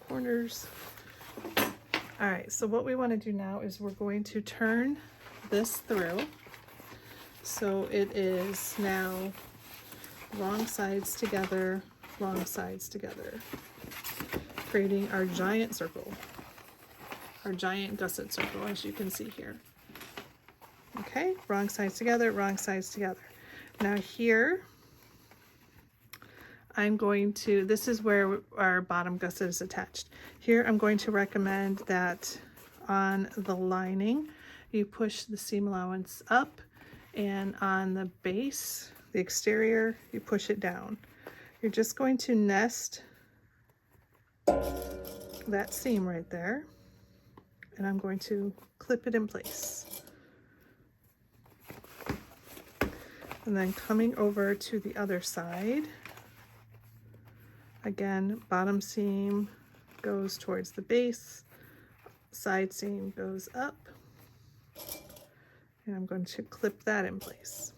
corners. All right, so what we want to do now is we're going to turn this through. So it is now wrong sides together, creating our giant circle, our giant gusset circle, as you can see here. Okay, wrong sides together, wrong sides together. Now here, I'm going to, this is where our bottom gusset is attached. Here I'm going to recommend that on the lining, you push the seam allowance up, and on the base, the exterior, you push it down. You're just going to nest that seam right there, and I'm going to clip it in place. And then coming over to the other side, again, bottom seam goes towards the base, side seam goes up, and I'm going to clip that in place.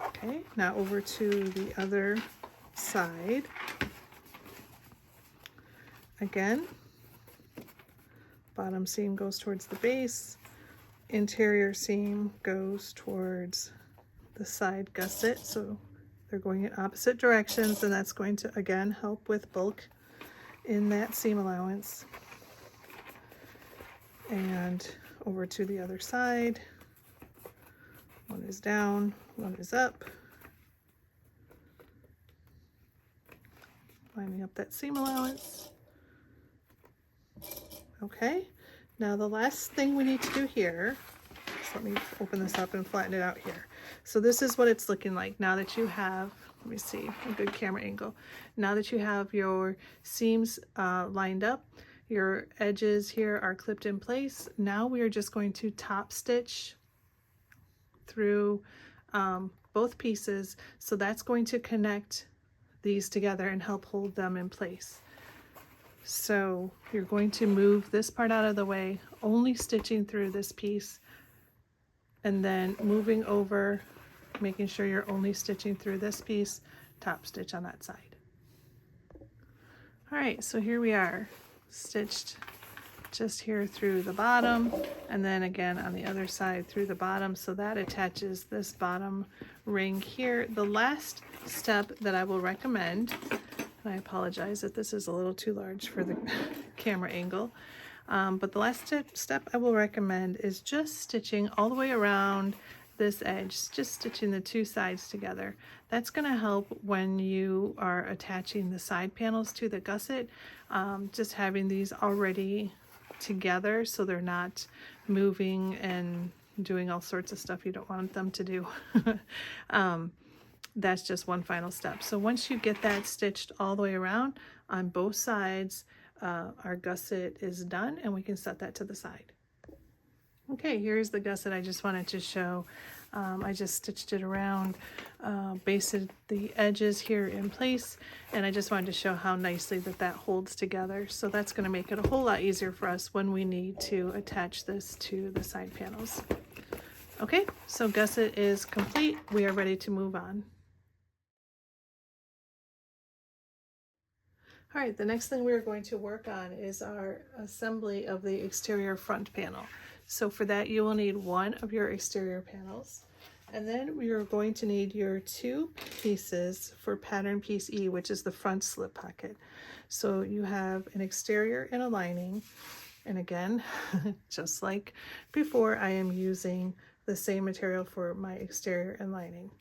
Okay, now over to the other side. Again, bottom seam goes towards the base, interior seam goes towards the side gusset, so they're going in opposite directions, and that's going to again help with bulk in that seam allowance. And over to the other side, one is down, one is up, lining up that seam allowance. Okay, now the last thing we need to do here, so let me open this up and flatten it out here. So this is what it's looking like now that you have, let me see, a good camera angle. Now that you have your seams lined up, your edges here are clipped in place. Now we are just going to top stitch through both pieces. So that's going to connect these together and help hold them in place. So you're going to move this part out of the way, only stitching through this piece, and then moving over, making sure you're only stitching through this piece, top stitch on that side. All right, so here we are, stitched just here through the bottom, and then again on the other side through the bottom. So that attaches this bottom ring here. The last step that I will recommend, and I apologize if this is a little too large for the camera angle, but the last step I will recommend is just stitching all the way around this edge, just stitching the two sides together. That's going to help when you are attaching the side panels to the gusset, just having these already together so they're not moving and doing all sorts of stuff you don't want them to do. That's just one final step. So once you get that stitched all the way around on both sides, our gusset is done and we can set that to the side. Okay, here's the gusset I just wanted to show. I just stitched it around, basted the edges here in place, and I just wanted to show how nicely that holds together. So that's going to make it a whole lot easier for us when we need to attach this to the side panels. Okay, so gusset is complete. We are ready to move on. All right, the next thing we're going to work on is our assembly of the exterior front panel. So for that, you will need one of your exterior panels, and then we are going to need your two pieces for pattern piece E, which is the front slip pocket. So you have an exterior and a lining, and again, just like before, I am using the same material for my exterior and lining.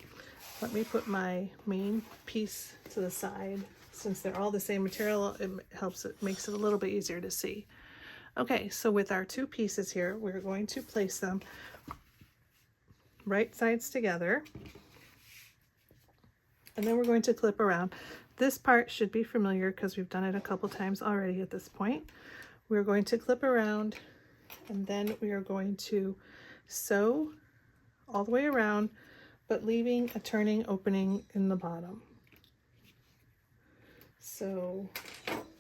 Let me put my main piece to the side. Since they're all the same material, it makes it a little bit easier to see. Okay, so with our two pieces here, we're going to place them right sides together, and then we're going to clip around. This part should be familiar because we've done it a couple times already at this point. We're going to clip around, and then we are going to sew all the way around, but leaving a turning opening in the bottom. So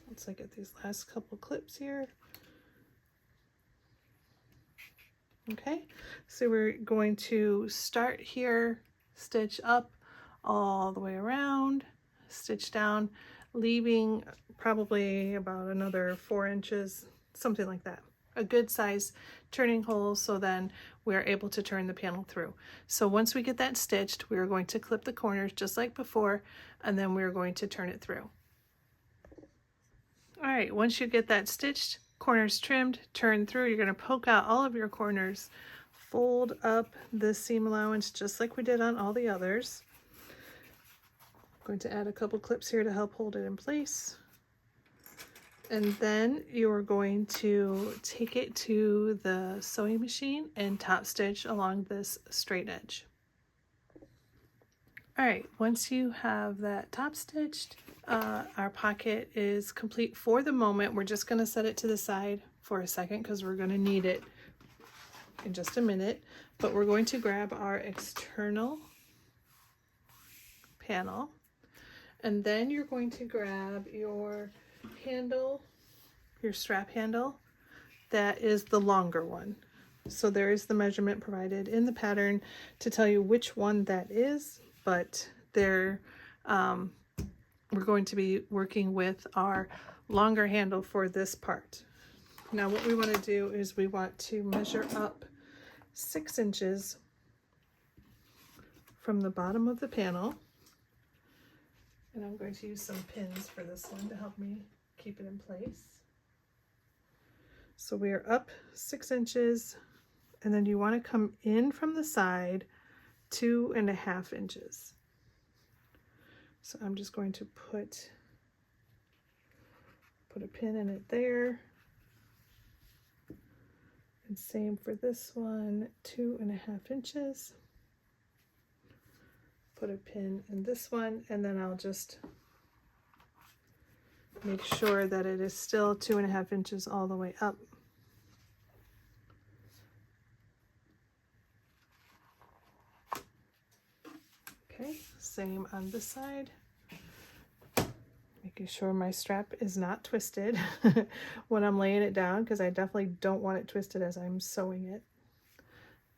once I get these last couple clips here. Okay, so we're going to start here, stitch up all the way around, stitch down, leaving probably about another 4 inches, something like that. A good size turning hole, so then we're able to turn the panel through. So once we get that stitched, we're going to clip the corners just like before, and then we're going to turn it through. All right, once you get that stitched, corners trimmed, turn through, you're going to poke out all of your corners, fold up the seam allowance just like we did on all the others. I'm going to add a couple clips here to help hold it in place. And then you're going to take it to the sewing machine and top stitch along this straight edge. All right, once you have that top stitched, our pocket is complete for the moment. We're just going to set it to the side for a second because we're going to need it in just a minute. But we're going to grab our external panel, and then you're going to grab your handle, your strap handle, that is the longer one. So there is the measurement provided in the pattern to tell you which one that is, but we're going to be working with our longer handle for this part. Now what we want to do is we want to measure up 6 inches from the bottom of the panel, and I'm going to use some pins for this one to help me keep it in place. So we are up 6 inches, and then you want to come in from the side 2.5 inches. So I'm just going to put a pin in it there, and same for this one, 2.5 inches. Put a pin in this one, and then I'll just make sure that it is still 2.5 inches all the way up. Okay, same on this side. Making sure my strap is not twisted when I'm laying it down, because I definitely don't want it twisted as I'm sewing it.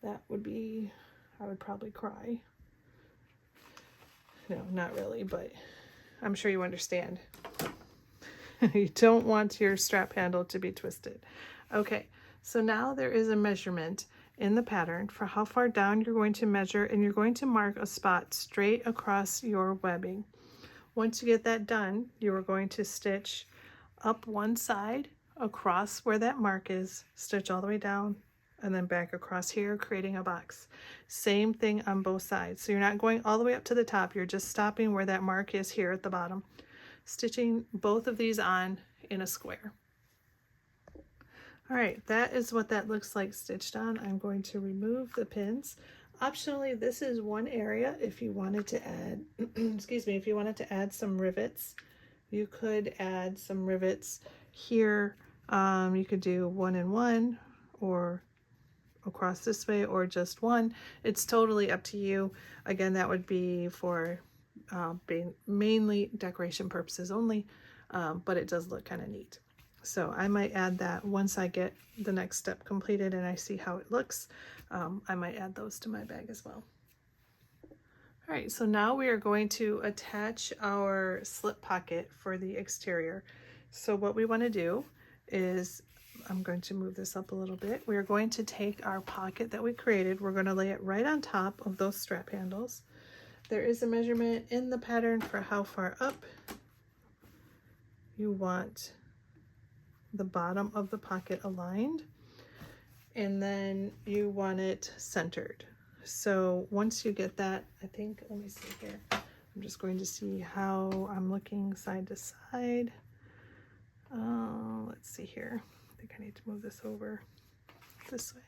That would be, I would probably cry. No, not really, but I'm sure you understand. You don't want your strap handle to be twisted. Okay, so now there is a measurement in the pattern for how far down you're going to measure, and you're going to mark a spot straight across your webbing. Once you get that done, you are going to stitch up one side across where that mark is, stitch all the way down and then back across here, creating a box. Same thing on both sides. So you're not going all the way up to the top, you're just stopping where that mark is here at the bottom. Stitching both of these on in a square. All right, that is what that looks like stitched on. I'm going to remove the pins. Optionally, this is one area if you wanted to add, excuse me, if you wanted to add some rivets, you could add some rivets here. You could do 1 and 1 or across this way or just one. It's totally up to you. Again, that would be for mainly decoration purposes only, but it does look kind of neat. So I might add that once I get the next step completed and I see how it looks. I might add those to my bag as well. All right, so now we are going to attach our slip pocket for the exterior. So what we want to do is, I'm going to move this up a little bit. We're going to take our pocket that we created. We're going to lay it right on top of those strap handles. There is a measurement in the pattern for how far up you want the bottom of the pocket aligned, and then you want it centered. So once you get that, I think, let me see here. I'm just going to see how I'm looking side to side. Let's see here. I think I need to move this over this way.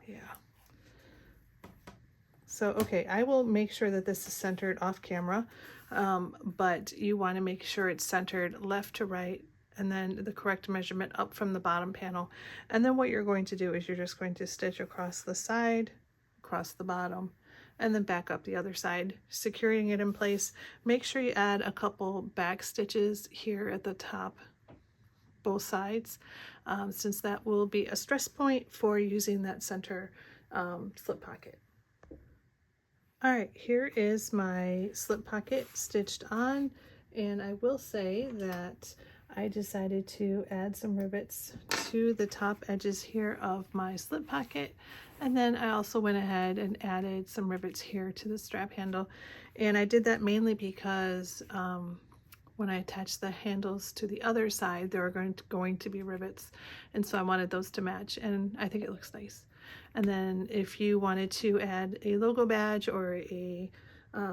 Yeah. So, okay, I will make sure that this is centered off camera, but you want to make sure it's centered left to right, and then the correct measurement up from the bottom panel. And then what you're going to do is you're just going to stitch across the side, across the bottom, and then back up the other side, securing it in place. Make sure you add a couple back stitches here at the top, both sides, since that will be a stress point for using that center slip pocket. All right, here is my slip pocket stitched on, and I will say that I decided to add some rivets to the top edges here of my slip pocket, and then I also went ahead and added some rivets here to the strap handle. And I did that mainly because when I attached the handles to the other side, there are going to be rivets, and so I wanted those to match, and I think it looks nice. And then if you wanted to add a logo badge or a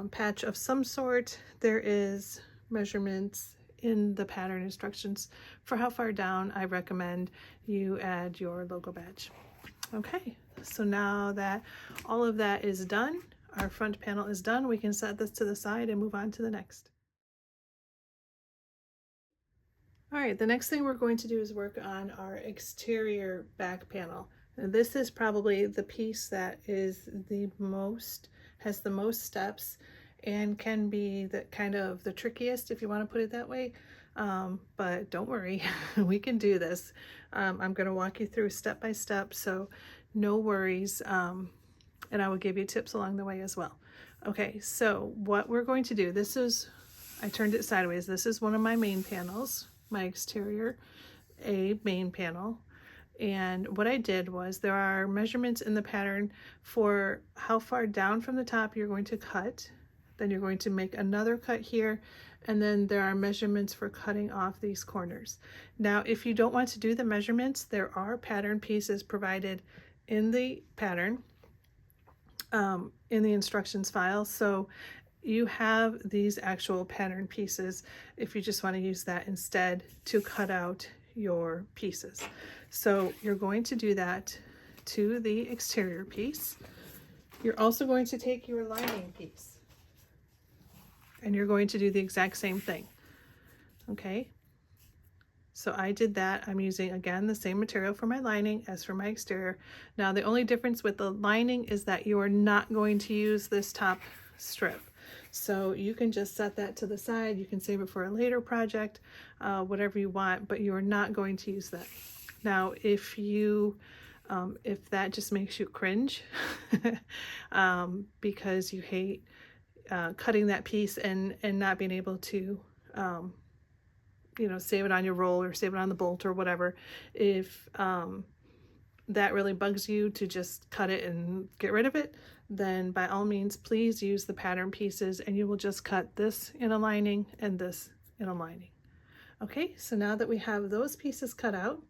patch of some sort, there is measurements in the pattern instructions for how far down I recommend you add your logo badge. Okay, so now that all of that is done, our front panel is done, we can set this to the side and move on to the next. All right, the next thing we're going to do is work on our exterior back panel. Now, this is probably the piece that is has the most steps and can be the trickiest, if you want to put it that way. But don't worry, we can do this. I'm going to walk you through step by step, so no worries. And I will give you tips along the way as well. Okay, so what we're going to do, I turned it sideways. This is one of my main panels, my exterior main panel. And what I did was, there are measurements in the pattern for how far down from the top you're going to cut. Then you're going to make another cut here, and then there are measurements for cutting off these corners. Now, if you don't want to do the measurements, there are pattern pieces provided in the pattern, in the instructions file. So you have these actual pattern pieces if you just want to use that instead to cut out your pieces. So you're going to do that to the exterior piece. You're also going to take your lining piece and you're going to do the exact same thing. Okay, so I did that. I'm using, again, the same material for my lining as for my exterior. Now, the only difference with the lining is that you are not going to use this top strip. So you can just set that to the side. You can save it for a later project, whatever you want, but you are not going to use that. Now, if that just makes you cringe because you hate cutting that piece and not being able to, save it on your roll or save it on the bolt or whatever, if that really bugs you to just cut it and get rid of it, then by all means, please use the pattern pieces and you will just cut this in a lining and this in a lining. Okay, so now that we have those pieces cut out,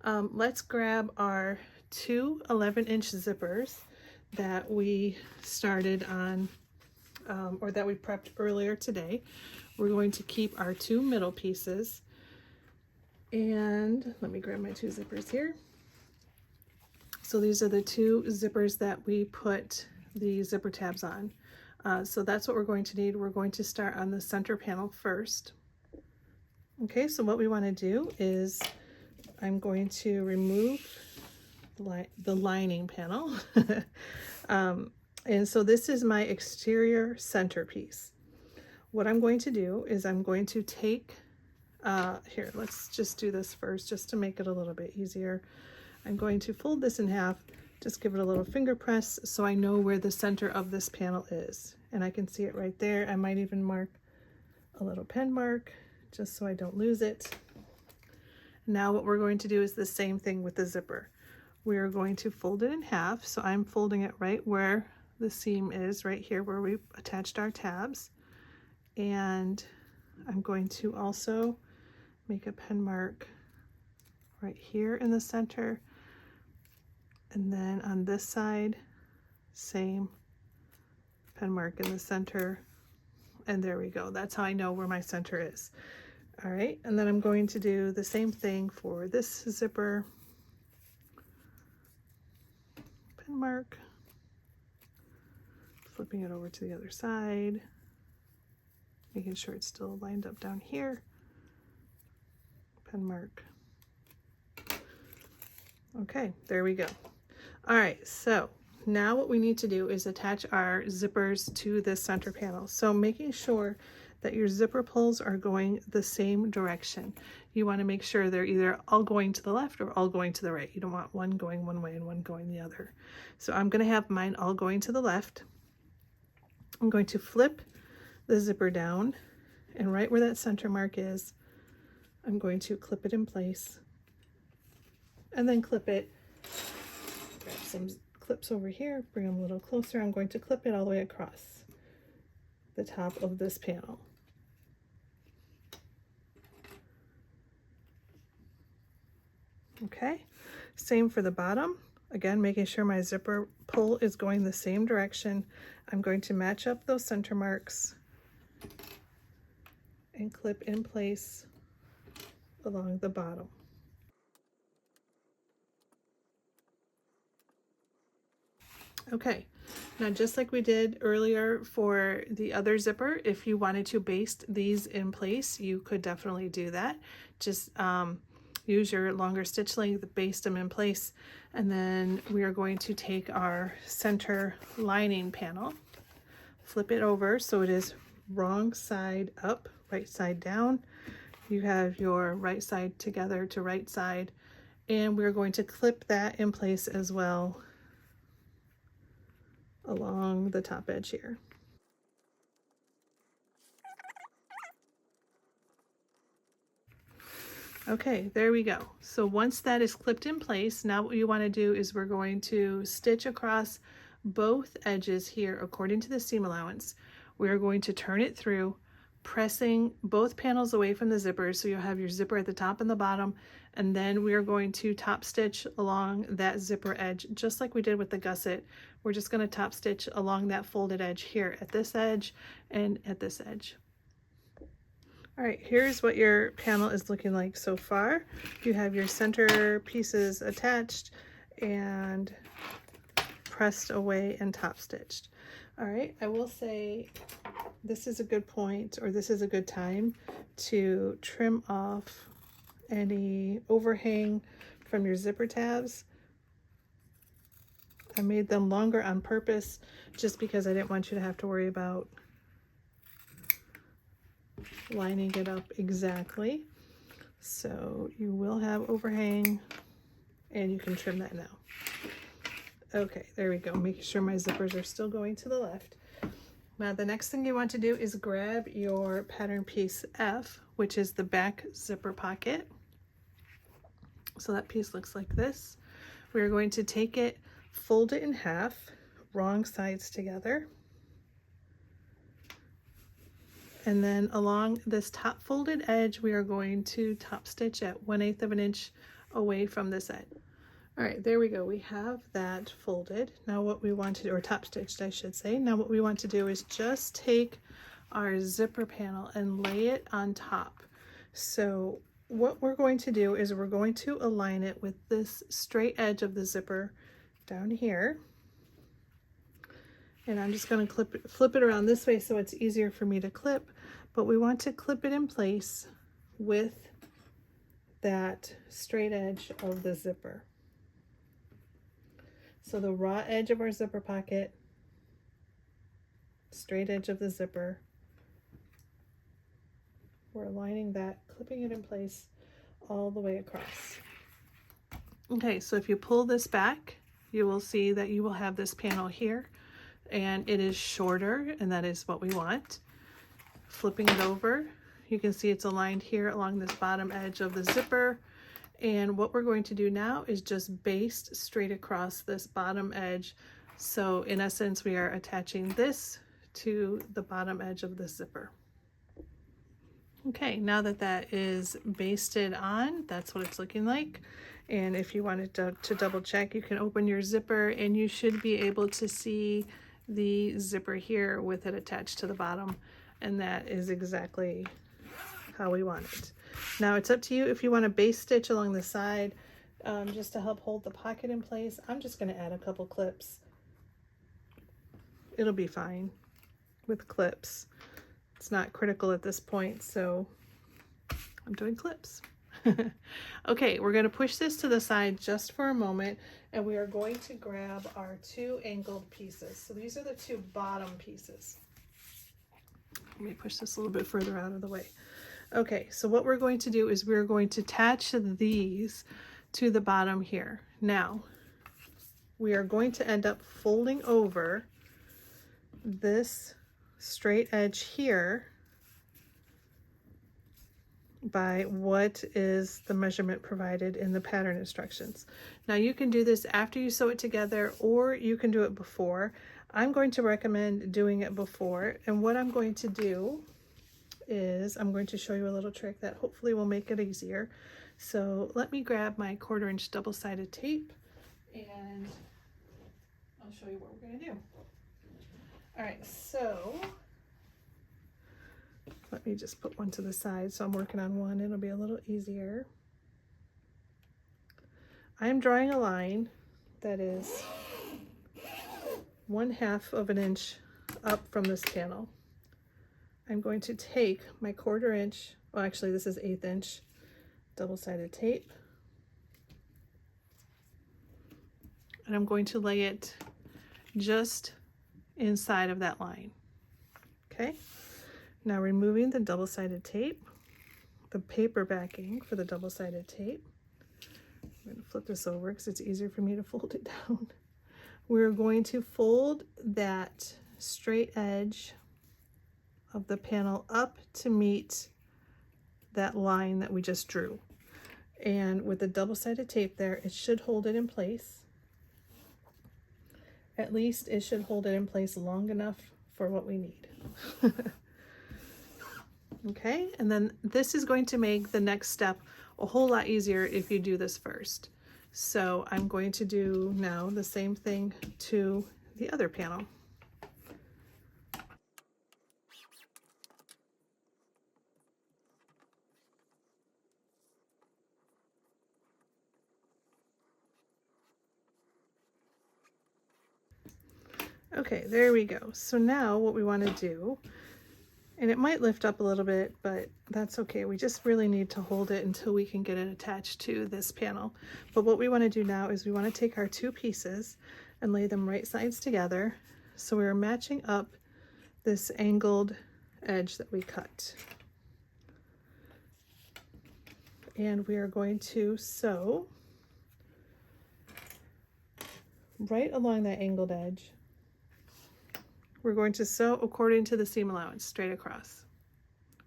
Let's grab our two 11-inch zippers that we started on, or that we prepped earlier today. We're going to keep our two middle pieces, and let me grab my two zippers here. So these are the two zippers that we put the zipper tabs on. So that's what we're going to need. We're going to start on the center panel first. Okay, so what we want to do is I'm going to remove the lining panel. And so this is my exterior centerpiece. What I'm going to do is I'm going to take, here, let's just do this first just to make it a little bit easier. I'm going to fold this in half, just give it a little finger press so I know where the center of this panel is. And I can see it right there. I might even mark a little pen mark just so I don't lose it. Now what we're going to do is the same thing with the zipper. We are going to fold it in half. So I'm folding it right where the seam is, right here where we attached our tabs. And I'm going to also make a pen mark right here in the center. And then on this side, same pen mark in the center. And there we go. That's how I know where my center is. All right, and then I'm going to do the same thing for this zipper. Pen mark. Flipping it over to the other side. Making sure it's still lined up down here. Pen mark. Okay, there we go. All right, so now what we need to do is attach our zippers to this center panel. So making sure that your zipper pulls are going the same direction. You want to make sure they're either all going to the left or all going to the right. You don't want one going one way and one going the other. So I'm going to have mine all going to the left. I'm going to flip the zipper down, and right where that center mark is, I'm going to clip it in place and then clip it. Grab some clips over here, bring them a little closer. I'm going to clip it all the way across the top of this panel. Okay, same for the bottom. Again, making sure my zipper pull is going the same direction. I'm going to match up those center marks and clip in place along the bottom. Okay, now just like we did earlier for the other zipper, if you wanted to baste these in place, you could definitely do that. Just use your longer stitch length, baste them in place, and then we are going to take our center lining panel, flip it over so it is wrong side up, right side down. You have your right side together to right side, and we're going to clip that in place as well along the top edge here. Okay, there we go. So once that is clipped in place, now what you want to do is we're going to stitch across both edges here according to the seam allowance. We are going to turn it through, pressing both panels away from the zippers, so you'll have your zipper at the top and the bottom, and then we are going to top stitch along that zipper edge just like we did with the gusset. We're just going to top stitch along that folded edge here at this edge and at this edge. All right, here's what your panel is looking like so far. You have your center pieces attached and pressed away and top stitched. All right, I will say this is a good point, or this is a good time to trim off any overhang from your zipper tabs. I made them longer on purpose just because I didn't want you to have to worry about lining it up exactly. So you will have overhang, and you can trim that now. Okay, there we go. Making sure my zippers are still going to the left. Now the next thing you want to do is grab your pattern piece F, which is the back zipper pocket. So that piece looks like this. We're going to take it, fold it in half, wrong sides together. And then along this top folded edge, we are going to top stitch at 1/8 of an inch away from this edge. All right, there we go. We have that folded. Now what we want to do, or top stitched, I should say. Now what we want to do is just take our zipper panel and lay it on top. So what we're going to do is we're going to align it with this straight edge of the zipper down here. And I'm just going to flip it around this way so it's easier for me to clip, but we want to clip it in place with that straight edge of the zipper. So the raw edge of our zipper pocket, straight edge of the zipper, we're aligning that, clipping it in place all the way across. Okay, so if you pull this back, you will see that you will have this panel here, and it is shorter, and that is what we want. Flipping it over, you can see it's aligned here along this bottom edge of the zipper. And what we're going to do now is just baste straight across this bottom edge. So in essence, we are attaching this to the bottom edge of the zipper. Okay, now that that is basted on, that's what it's looking like. And if you wanted to double check, you can open your zipper and you should be able to see the zipper here with it attached to the bottom. And that is exactly how we want it. Now it's up to you if you want to base stitch along the side just to help hold the pocket in place. I'm just going to add a couple clips. It'll be fine with clips. It's not critical at this point, so I'm doing clips. Okay, we're going to push this to the side just for a moment, and we are going to grab our two angled pieces. So these are the two bottom pieces. Let me push this a little bit further out of the way. Okay, so what we're going to do is we're going to attach these to the bottom here. Now, we are going to end up folding over this straight edge here by what is the measurement provided in the pattern instructions. Now you can do this after you sew it together, or you can do it before. I'm going to recommend doing it before, and what I'm going to do is I'm going to show you a little trick that hopefully will make it easier. So let me grab my 1/4 inch double-sided tape and I'll show you what we're going to do. All right, so let me just put one to the side so I'm working on one. It'll be a little easier. I am drawing a line that is 1/2 of an inch up from this panel. I'm going to take my 1/4 inch, well actually this is 1/8 inch double-sided tape, and I'm going to lay it just inside of that line. Okay, now removing the double-sided tape, the paper backing for the double-sided tape. I'm going to flip this over because it's easier for me to fold it down. We're going to fold that straight edge of the panel up to meet that line that we just drew. And with the double-sided tape there, it should hold it in place. At least it should hold it in place long enough for what we need. Okay, and then this is going to make the next step a whole lot easier if you do this first. So I'm going to do now the same thing to the other panel. Okay, there we go. So now what we want to do, and it might lift up a little bit, but that's okay. We just really need to hold it until we can get it attached to this panel. But what we want to do now is we want to take our two pieces and lay them right sides together. So we're matching up this angled edge that we cut. And we are going to sew right along that angled edge. We're going to sew according to the seam allowance, straight across.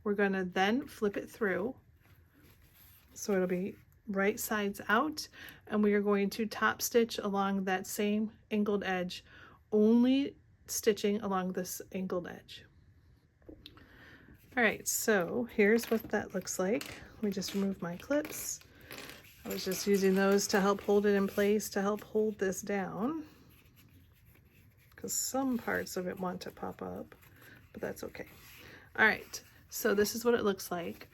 We're going to then flip it through, so it'll be right sides out, and we are going to top stitch along that same angled edge, only stitching along this angled edge. All right, so here's what that looks like. Let me just remove my clips. I was just using those to help hold it in place, to help hold this down, because some parts of it want to pop up, but that's okay. All right, so this is what it looks like.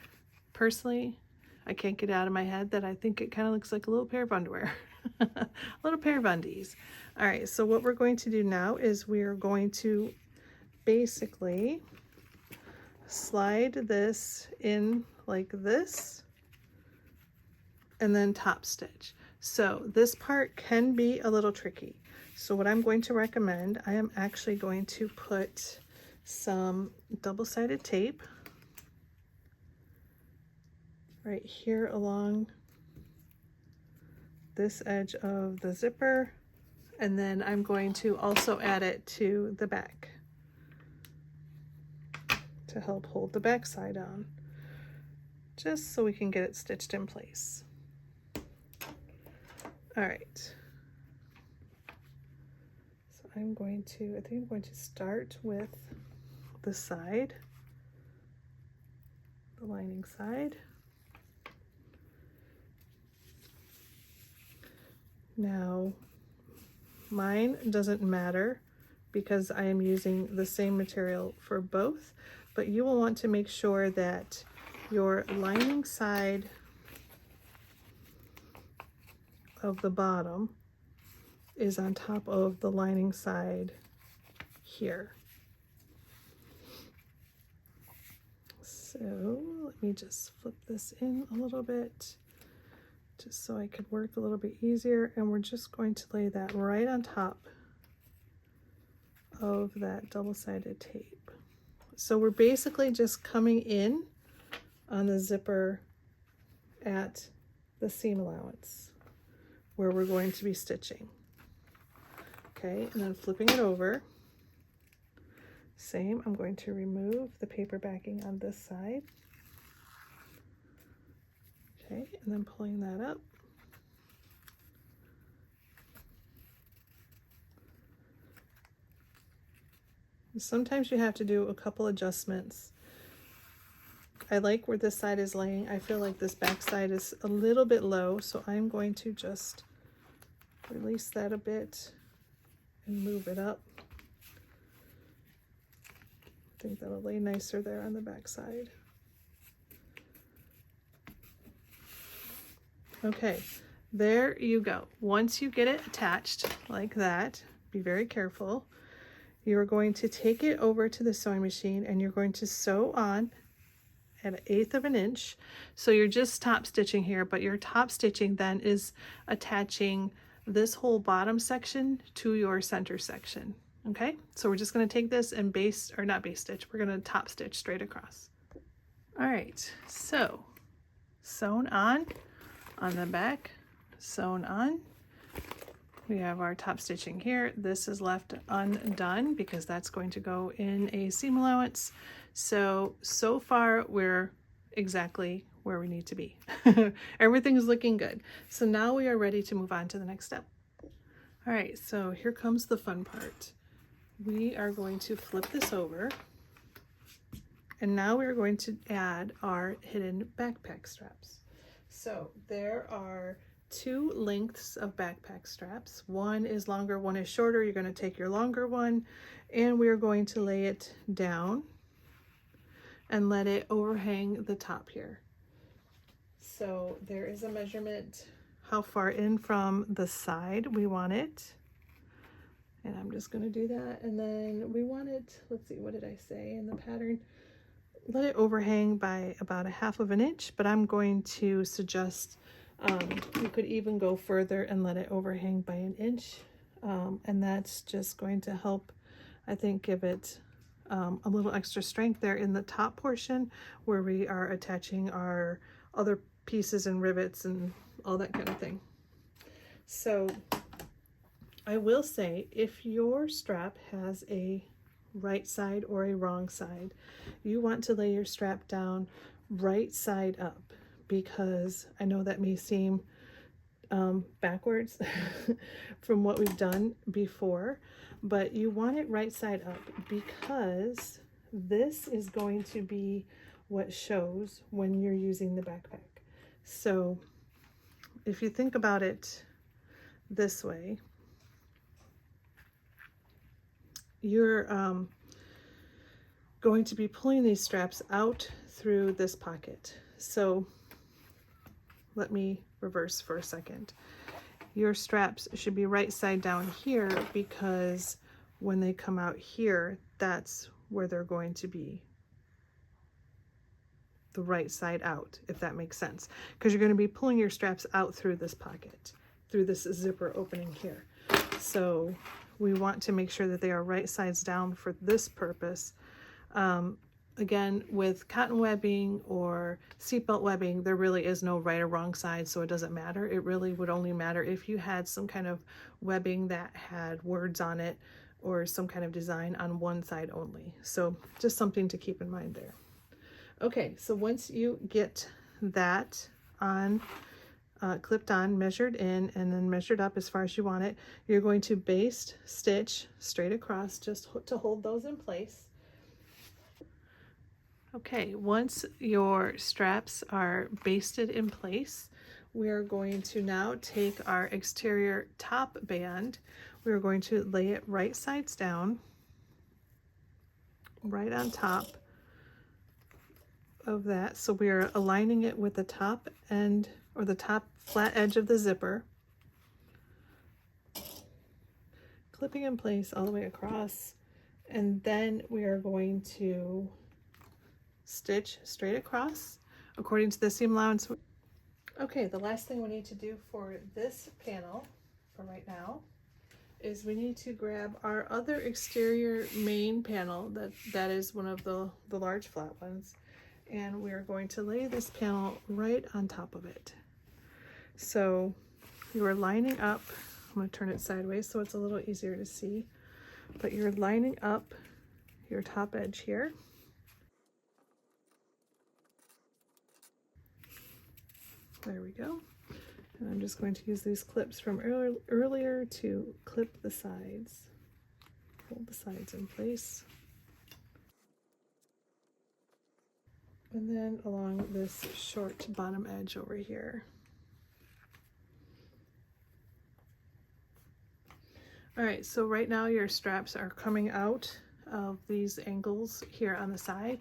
Personally, I can't get out of my head that I think it kind of looks like a little pair of underwear. A little pair of undies. All right, so what we're going to do now is we are going to basically slide this in like this and then top stitch. So this part can be a little tricky. So what I'm going to recommend, I am actually going to put some double-sided tape right here along this edge of the zipper, and then I'm going to also add it to the back to help hold the back side on, just so we can get it stitched in place. All right, so I think I'm going to start with the side, the lining side. Now, mine doesn't matter because I am using the same material for both, but you will want to make sure that your lining side of the bottom is on top of the lining side here. So let me just flip this in a little bit just so I could work a little bit easier, and we're just going to lay that right on top of that double-sided tape. So we're basically just coming in on the zipper at the seam allowance where we're going to be stitching. Okay, and then flipping it over, same, I'm going to remove the paper backing on this side. Okay, and then pulling that up. Sometimes you have to do a couple adjustments. I like where this side is laying. I feel like this back side is a little bit low, so I'm going to just release that a bit and move it up. I think that'll lay nicer there on the back side. Okay, there you go. Once you get it attached like that, be very careful. You're going to take it over to the sewing machine and you're going to sew on at 1/8 of an inch. So you're just top stitching here, but your top stitching then is attaching this whole bottom section to your center section. Okay, so we're just going to take this and not base stitch, we're going to top stitch straight across. All right, so sewn on the back, sewn on. We have our top stitching here. This is left undone because that's going to go in a seam allowance. So far we're exactly where we need to be. Everything's looking good. So now we are ready to move on to the next step. All right, so here comes the fun part. We are going to flip this over, and now we're going to add our hidden backpack straps. So there are 2 lengths of backpack straps. One is longer, one is shorter. You're going to take your longer one, and we're going to lay it down and let it overhang the top here. So there is a measurement how far in from the side we want it. And I'm just going to do that. And then we want it, let's see, what did I say in the pattern? Let it overhang by about 1/2 of an inch, but I'm going to suggest you could even go further and let it overhang by 1 inch. And that's just going to help, I think, give it a little extra strength there in the top portion where we are attaching our other pieces and rivets and all that kind of thing. So I will say, if your strap has a right side or a wrong side, you want to lay your strap down right side up, because I know that may seem backwards from what we've done before, but you want it right side up because this is going to be what shows when you're using the backpack. So if you think about it this way, you're going to be pulling these straps out through this pocket. So let me reverse for a second. Your straps should be right side down here, because when they come out here, that's where they're going to be the right side out, if that makes sense, because you're going to be pulling your straps out through this pocket, through this zipper opening here. So we want to make sure that they are right sides down for this purpose. Again, with cotton webbing or seatbelt webbing, there really is no right or wrong side, so it doesn't matter. It really would only matter if you had some kind of webbing that had words on it or some kind of design on one side only. So just something to keep in mind there. Okay, so once you get that on, clipped on, measured in, and then measured up as far as you want it, you're going to baste stitch straight across just to hold those in place. Okay, once your straps are basted in place, we are going to now take our exterior top band. We're going to lay it right sides down, right on top of that. So we are aligning it with the top end, or the top flat edge of the zipper, clipping in place all the way across, and then we are going to stitch straight across according to the seam allowance. Okay, the last thing we need to do for this panel for right now is we need to grab our other exterior main panel, that is one of the large flat ones, and we're going to lay this panel right on top of it. So you are lining up, I'm going to turn it sideways so it's a little easier to see, but you're lining up your top edge here. There we go. And I'm just going to use these clips from earlier to clip the sides, hold the sides in place. And then along this short bottom edge over here. All right, so right now your straps are coming out of these angles here on the side.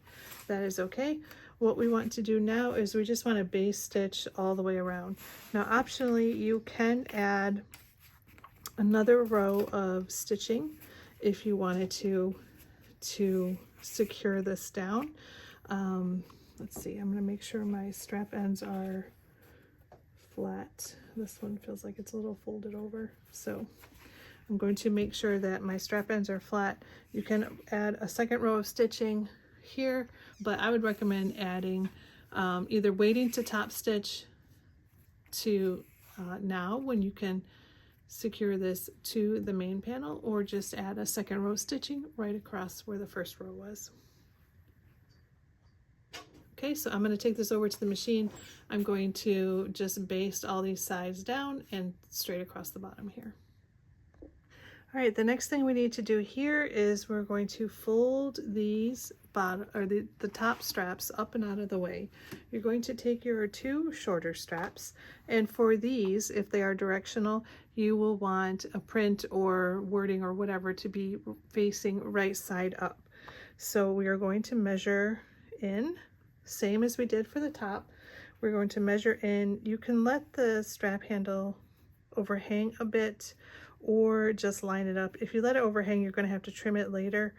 That is okay. What we want to do now is we just want to base stitch all the way around. Now optionally you can add another row of stitching if you wanted to secure this down. Let's see, I'm going to make sure my strap ends are flat. This one feels like it's a little folded over, so I'm going to make sure that my strap ends are flat. You can add a second row of stitching here, but I would recommend adding either waiting to top stitch to now when you can secure this to the main panel, or just add a second row stitching right across where the first row was. Okay, so I'm going to take this over to the machine. I'm going to just baste all these sides down and straight across the bottom here. All right, the next thing we need to do here is we're going to fold these bottom, or the top straps up and out of the way. You're going to take your two shorter straps, and for these, if they are directional, you will want a print or wording or whatever to be facing right side up. So we are going to measure in, same as we did for the top. We're going to measure in. You can let the strap handle overhang a bit, or just line it up. If you let it overhang, you're going to have to trim it later,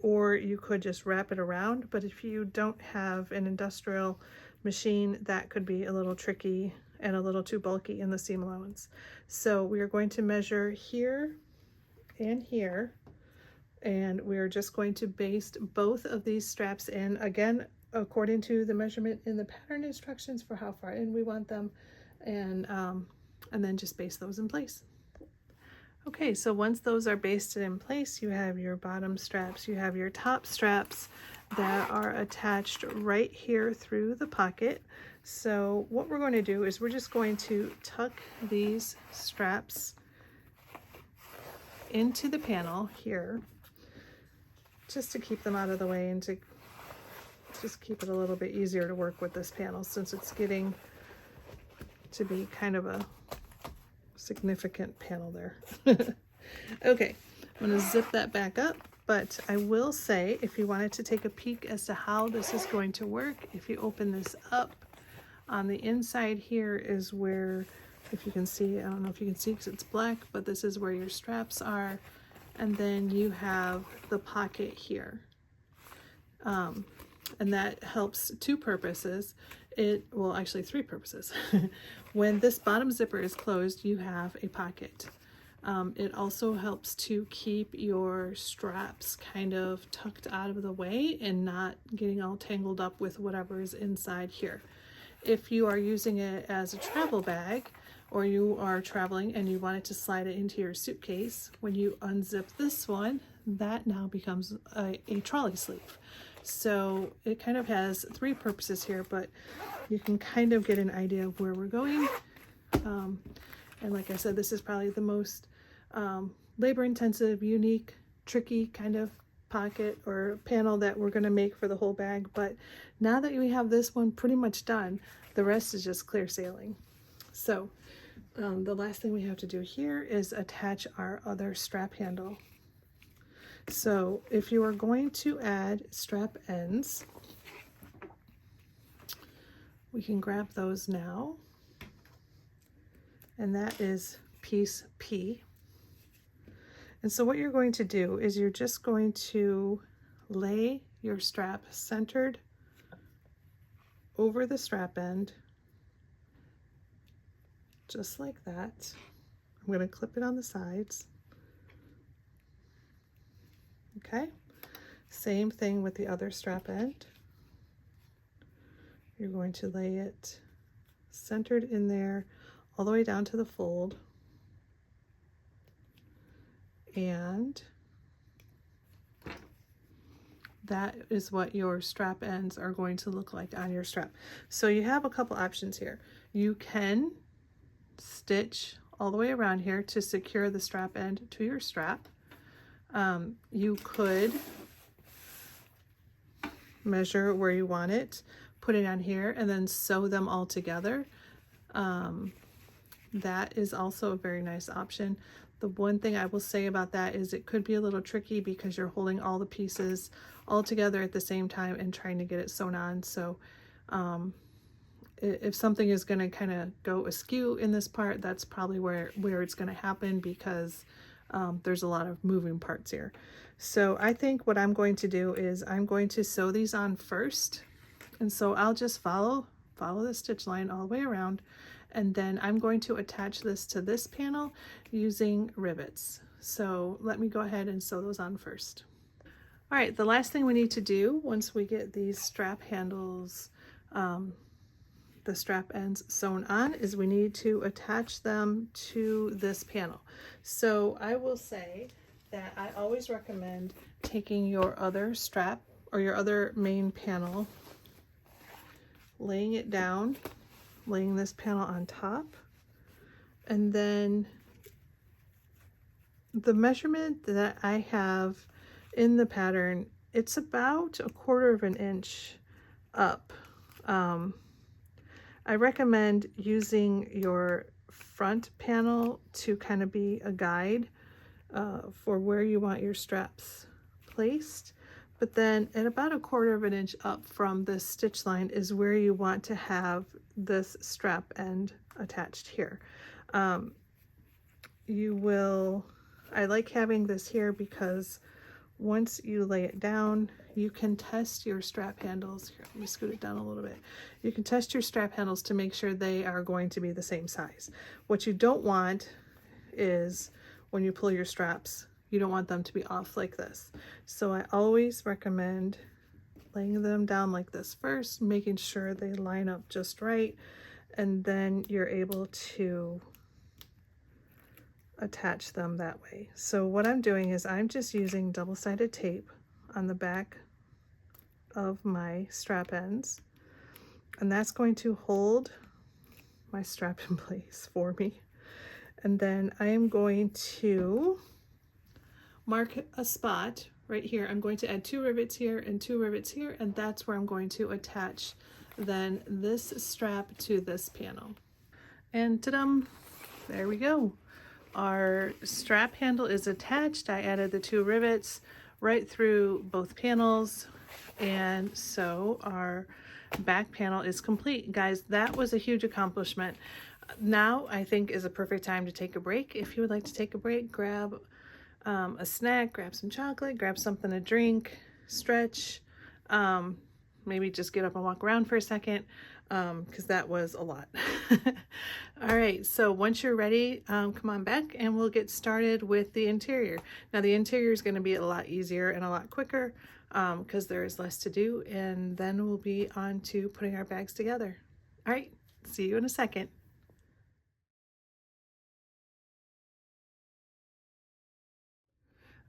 or you could just wrap it around. But if you don't have an industrial machine, that could be a little tricky and a little too bulky in the seam allowance. So we are going to measure here and here, and we are just going to baste both of these straps in, again according to the measurement in the pattern instructions for how far in we want them, and then just baste those in place. Okay, so once those are basted in place, you have your bottom straps, you have your top straps that are attached right here through the pocket. So what we're going to do is we're just going to tuck these straps into the panel here, just to keep them out of the way and to just keep it a little bit easier to work with this panel, since it's getting to be kind of a significant panel there. Okay, I'm going to zip that back up, but I will say, if you wanted to take a peek as to how this is going to work, if you open this up, on the inside here is where, if you can see, I don't know if you can see because it's black, but this is where your straps are. And then you have the pocket here. And that helps two purposes. Well, actually three purposes. When this bottom zipper is closed, you have a pocket. It also helps to keep your straps kind of tucked out of the way and not getting all tangled up with whatever is inside here. If you are using it as a travel bag, or you are traveling and you wanted to slide it into your suitcase, when you unzip this one, that now becomes a trolley sleeve. So it kind of has three purposes here, but you can kind of get an idea of where we're going. And like I said, this is probably the most labor-intensive, unique, tricky kind of pocket or panel that we're going to make for the whole bag. But now that we have this one pretty much done, the rest is just clear sailing. So the last thing we have to do here is attach our other strap handle. So if you are going to add strap ends, we can grab those now. And that is piece P. And so what you're going to do is you're just going to lay your strap centered over the strap end, just like that. I'm going to clip it on the sides. Okay, same thing with the other strap end. You're going to lay it centered in there all the way down to the fold. And that is what your strap ends are going to look like on your strap. So you have a couple options here. You can stitch all the way around here to secure the strap end to your strap. You could measure where you want it, put it on here, and then sew them all together. That is also a very nice option. The one thing I will say about that is it could be a little tricky because you're holding all the pieces all together at the same time and trying to get it sewn on. So if something is going to kind of go askew in this part, that's probably where it's going to happen, because there's a lot of moving parts here. So I think what I'm going to do is I'm going to sew these on first. And so I'll just follow the stitch line all the way around. And then I'm going to attach this to this panel using rivets. So let me go ahead and sew those on first. All right, the last thing we need to do once we get these strap handles, the strap ends sewn on, is we need to attach them to this panel. So I will say that I always recommend taking your other strap or your other main panel, laying it down, laying this panel on top, and then the measurement that I have in the pattern, it's about 1/4 of an inch up. I recommend using your front panel to kind of be a guide for where you want your straps placed. But then at about 1/4 of an inch up from the stitch line is where you want to have this strap end attached here. I like having this here because once you lay it down, you can test your strap handles. Here, let me scoot it down a little bit. You can test your strap handles to make sure they are going to be the same size. What you don't want is when you pull your straps, you don't want them to be off like this. So I always recommend laying them down like this first, making sure they line up just right, and then you're able to attach them that way. So what I'm doing is I'm just using double-sided tape on the back of my strap ends, and that's going to hold my strap in place for me. And then I am going to mark a spot right here. I'm going to add 2 rivets here and 2 rivets here, and that's where I'm going to attach then this strap to this panel. And ta-dum, there we go. Our strap handle is attached. I added the 2 rivets right through both panels, and so our back panel is complete. Guys, that was a huge accomplishment. Now I think is a perfect time to take a break. If you would like to take a break, grab a snack, grab some chocolate, grab something to drink, stretch, maybe just get up and walk around for a second, because that was a lot. All right, so once you're ready, come on back and we'll get started with the interior. Now the interior is going to be a lot easier and a lot quicker because there is less to do, and then we'll be on to putting our bags together. All right, see you in a second.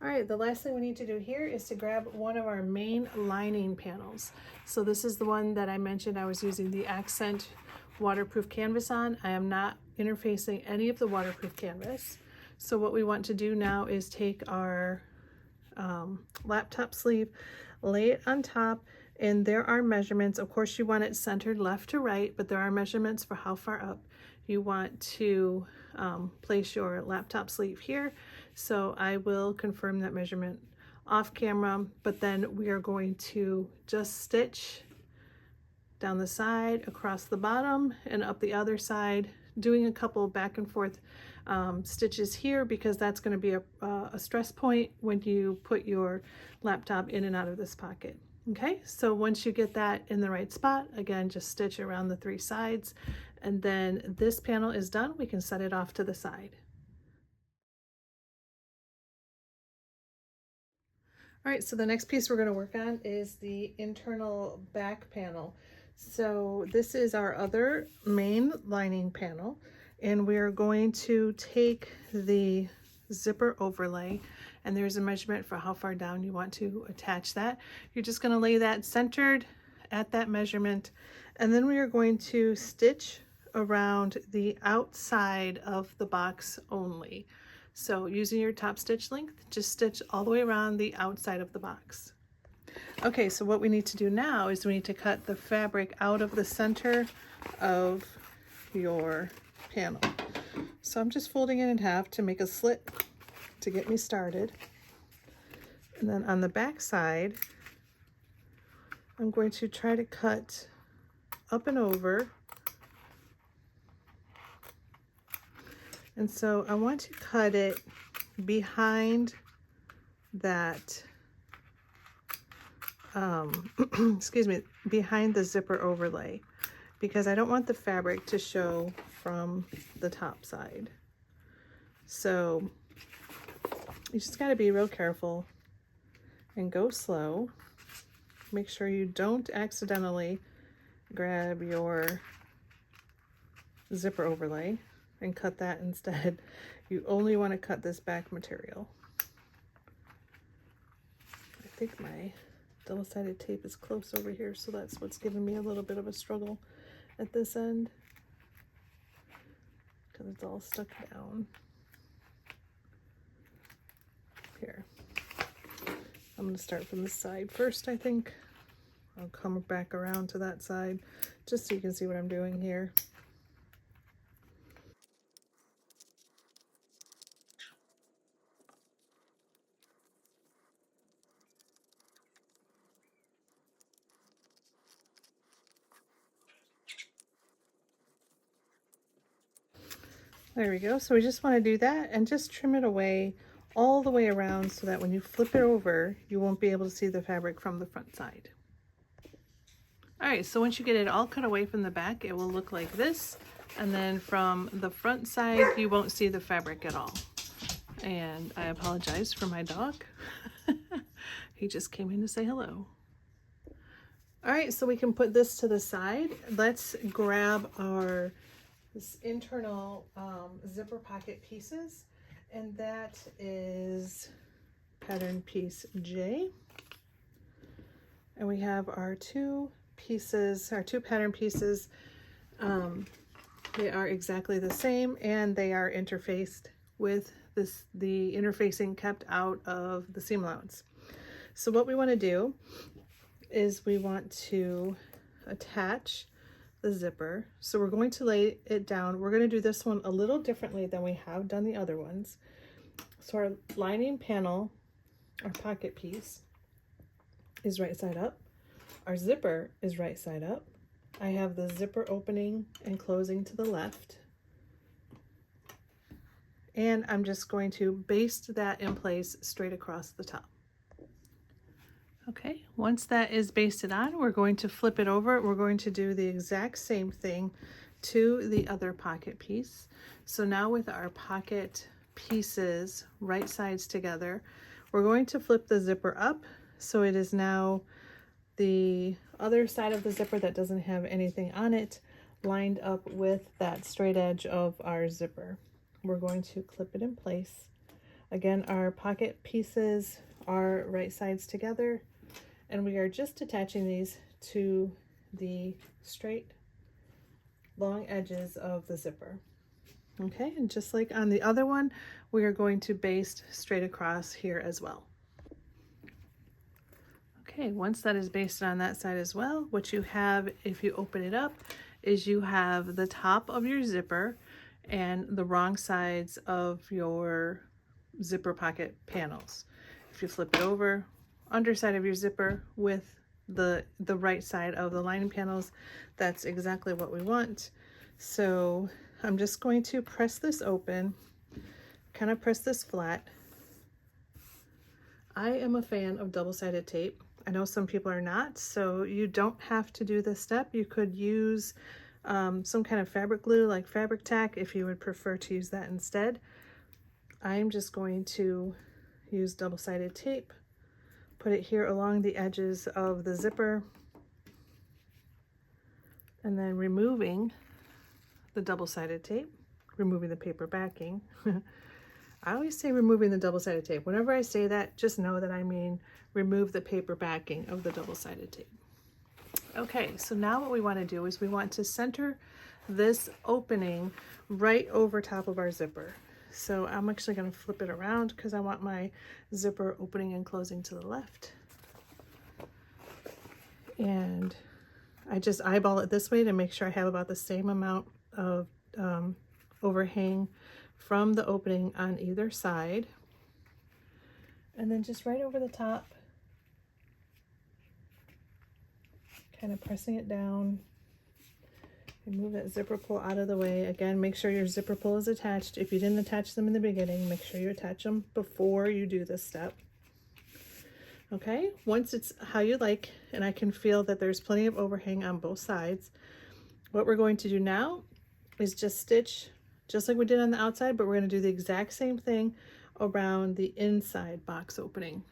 All right, the last thing we need to do here is to grab one of our main lining panels. So this is the one that I mentioned I was using the accent waterproof canvas on. I am not interfacing any of the waterproof canvas. So what we want to do now is take our laptop sleeve, lay it on top, and there are measurements. Of course, you want it centered left to right, but there are measurements for how far up you want to place your laptop sleeve here. So I will confirm that measurement off camera, but then we are going to just stitch down the side, across the bottom, and up the other side, doing a couple back and forth stitches here because that's going to be a stress point when you put your laptop in and out of this pocket. Okay, so once you get that in the right spot, again, just stitch around the 3 sides, and then this panel is done. We can set it off to the side. All right, so the next piece we're going to work on is the internal back panel. So this is our other main lining panel, and we are going to take the zipper overlay, and there's a measurement for how far down you want to attach that. You're just going to lay that centered at that measurement, and then we are going to stitch around the outside of the box only. So using your top stitch length, just stitch all the way around the outside of the box. Okay, so what we need to do now is we need to cut the fabric out of the center of your panel. So I'm just folding it in half to make a slit to get me started. And then on the back side, I'm going to try to cut up and over. And so I want to cut it behind that, excuse me, behind the zipper overlay, because I don't want the fabric to show from the top side. So you just got to be real careful and go slow. Make sure you don't accidentally grab your zipper overlay and cut that instead. You only want to cut this back material. I think my double-sided tape is close over here, so that's what's giving me a little bit of a struggle at this end because it's all stuck down. Here, I'm going to start from this side first, I think. I'll come back around to that side just so you can see what I'm doing here. There we go. So we just want to do that and just trim it away all the way around so that when you flip it over, you won't be able to see the fabric from the front side. All right, so once you get it all cut away from the back, it will look like this. And then from the front side, you won't see the fabric at all. And I apologize for my dog. He just came in to say hello. All right, so we can put this to the side. Let's grab our internal zipper pocket pieces, and that is pattern piece J. And we have our 2 pieces, our 2 pattern pieces. They are exactly the same, and they are interfaced with the interfacing kept out of the seam allowance. So what we want to do is we want to attach the zipper. So we're going to lay it down. We're going to do this one a little differently than we have done the other ones. So our lining panel, our pocket piece, is right side up. Our zipper is right side up. I have the zipper opening and closing to the left. And I'm just going to baste that in place straight across the top. Okay, once that is basted on, we're going to flip it over. We're going to do the exact same thing to the other pocket piece. So now with our pocket pieces right sides together, we're going to flip the zipper up so it is now the other side of the zipper that doesn't have anything on it lined up with that straight edge of our zipper. We're going to clip it in place. Again, our pocket pieces are right sides together, and we are just attaching these to the straight long edges of the zipper. Okay, and just like on the other one, we are going to baste straight across here as well. Okay, once that is basted on that side as well, what you have if you open it up is you have the top of your zipper and the wrong sides of your zipper pocket panels. If you flip it over, underside of your zipper with the right side of the lining panels, that's exactly what we want. So I'm just going to press this open, kind of press this flat. I am a fan of double-sided tape. I know some people are not, so you don't have to do this step. You could use some kind of fabric glue like fabric tack if you would prefer to use that instead. I'm just going to use double-sided tape, put it here along the edges of the zipper, and then removing the double-sided tape, removing the paper backing. I always say removing the double-sided tape. Whenever I say that, just know that I mean remove the paper backing of the double-sided tape. Okay, so now what we want to do is we want to center this opening right over top of our zipper. So I'm actually going to flip it around because I want my zipper opening and closing to the left. And I just eyeball it this way to make sure I have about the same amount of overhang from the opening on either side. And then just right over the top, kind of pressing it down. And move that zipper pull out of the way. Again, make sure your zipper pull is attached. If you didn't attach them in the beginning, make sure you attach them before you do this step. Okay, once it's how you like, and I can feel that there's plenty of overhang on both sides, what we're going to do now is just stitch just like we did on the outside, but we're going to do the exact same thing around the inside box opening.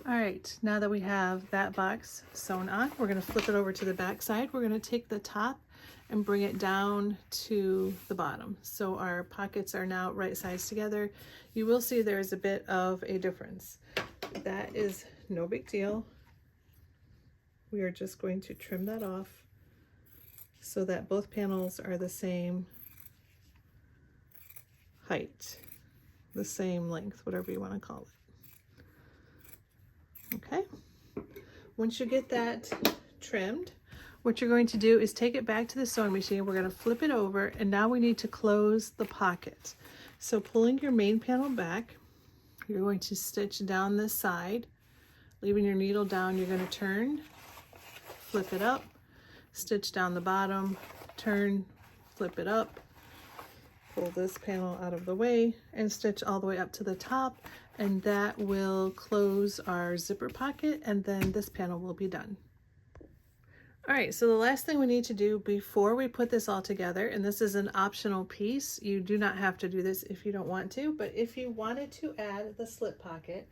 All right, now that we have that box sewn on, we're going to flip it over to the back side. We're going to take the top and bring it down to the bottom. So our pockets are now right sides together. You will see there is a bit of a difference. That is no big deal. We are just going to trim that off so that both panels are the same height, the same length, whatever you want to call it. Okay, once you get that trimmed, what you're going to do is take it back to the sewing machine. We're going to flip it over, and now we need to close the pocket. So pulling your main panel back, you're going to stitch down this side, leaving your needle down. You're going to turn, flip it up, stitch down the bottom, turn, flip it up, pull this panel out of the way, and stitch all the way up to the top, and that will close our zipper pocket, and then this panel will be done. All right, so the last thing we need to do before we put this all together, and this is an optional piece, you do not have to do this if you don't want to, but if you wanted to add the slip pocket,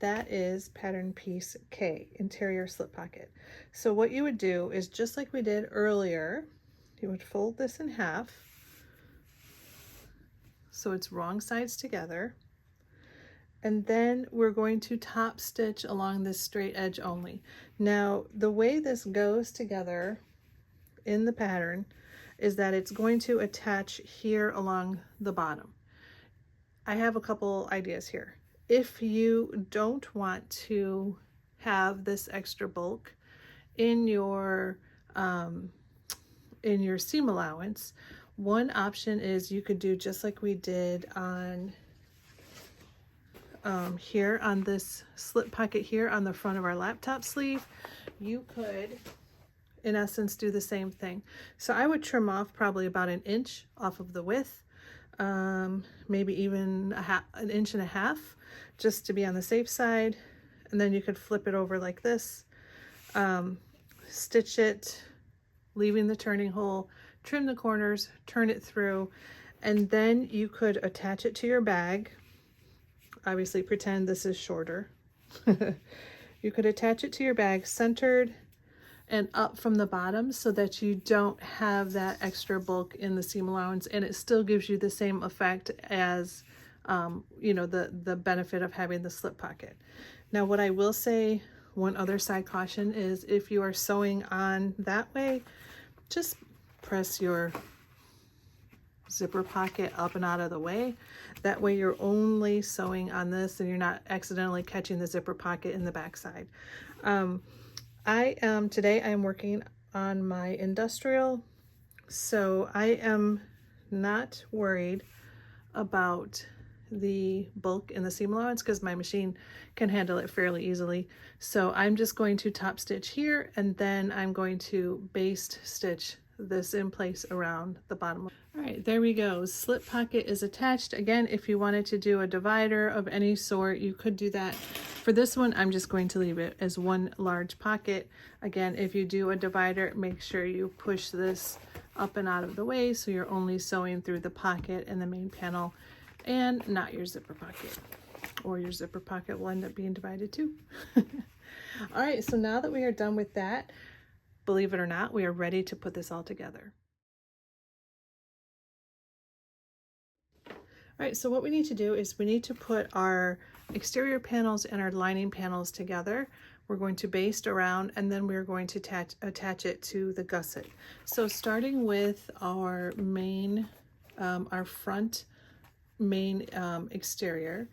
that is pattern piece K, interior slip pocket. So what you would do is just like we did earlier, you would fold this in half so it's wrong sides together, and then we're going to top stitch along this straight edge only. Now the way this goes together in the pattern is that it's going to attach here along the bottom. I have a couple ideas here. If you don't want to have this extra bulk in your in your seam allowance. One option is you could do just like we did on here on this slip pocket here on the front of our laptop sleeve. You could, in essence, do the same thing. So I would trim off probably about an inch off of the width, maybe even an inch and a half, just to be on the safe side. And then you could flip it over like this, stitch it, leaving the turning hole, trim the corners, turn it through, and then you could attach it to your bag. Obviously pretend this is shorter. You could attach it to your bag centered and up from the bottom so that you don't have that extra bulk in the seam allowance, and it still gives you the same effect as you know, the benefit of having the slip pocket. Now what I will say, one other side caution is if you are sewing on that way, just press your zipper pocket up and out of the way. That way you're only sewing on this and you're not accidentally catching the zipper pocket in the back side. Today I am working on my industrial, so I am not worried about the bulk in the seam allowance because my machine can handle it fairly easily. So I'm just going to top stitch here, and then I'm going to baste stitch this in place around the bottom. All right, there we go. Slip pocket is attached. Again, if you wanted to do a divider of any sort, you could do that. For this one, I'm just going to leave it as one large pocket. Again, if you do a divider, make sure you push this up and out of the way so you're only sewing through the pocket and the main panel and not your zipper pocket, or your zipper pocket will end up being divided too. All right, so now that we are done with that, believe it or not, we are ready to put this all together. All right, so what we need to do is we need to put our exterior panels and our lining panels together. We're going to baste around, and then we're going to attach it to the gusset. So starting with our main, our front main exterior,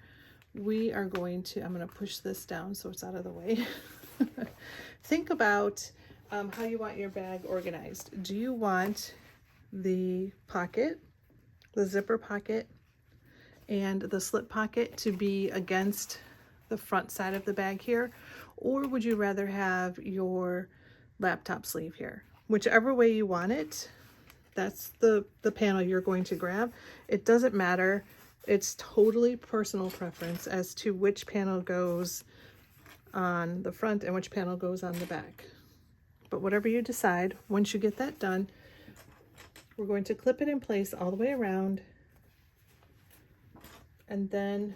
we are going to, I'm going to push this down so it's out of the way. Think about how you want your bag organized. Do you want the pocket, the zipper pocket, and the slip pocket to be against the front side of the bag here, or would you rather have your laptop sleeve here? Whichever way you want it, that's the panel you're going to grab. It doesn't matter. It's totally personal preference as to which panel goes on the front and which panel goes on the back. But whatever you decide, once you get that done, we're going to clip it in place all the way around, and then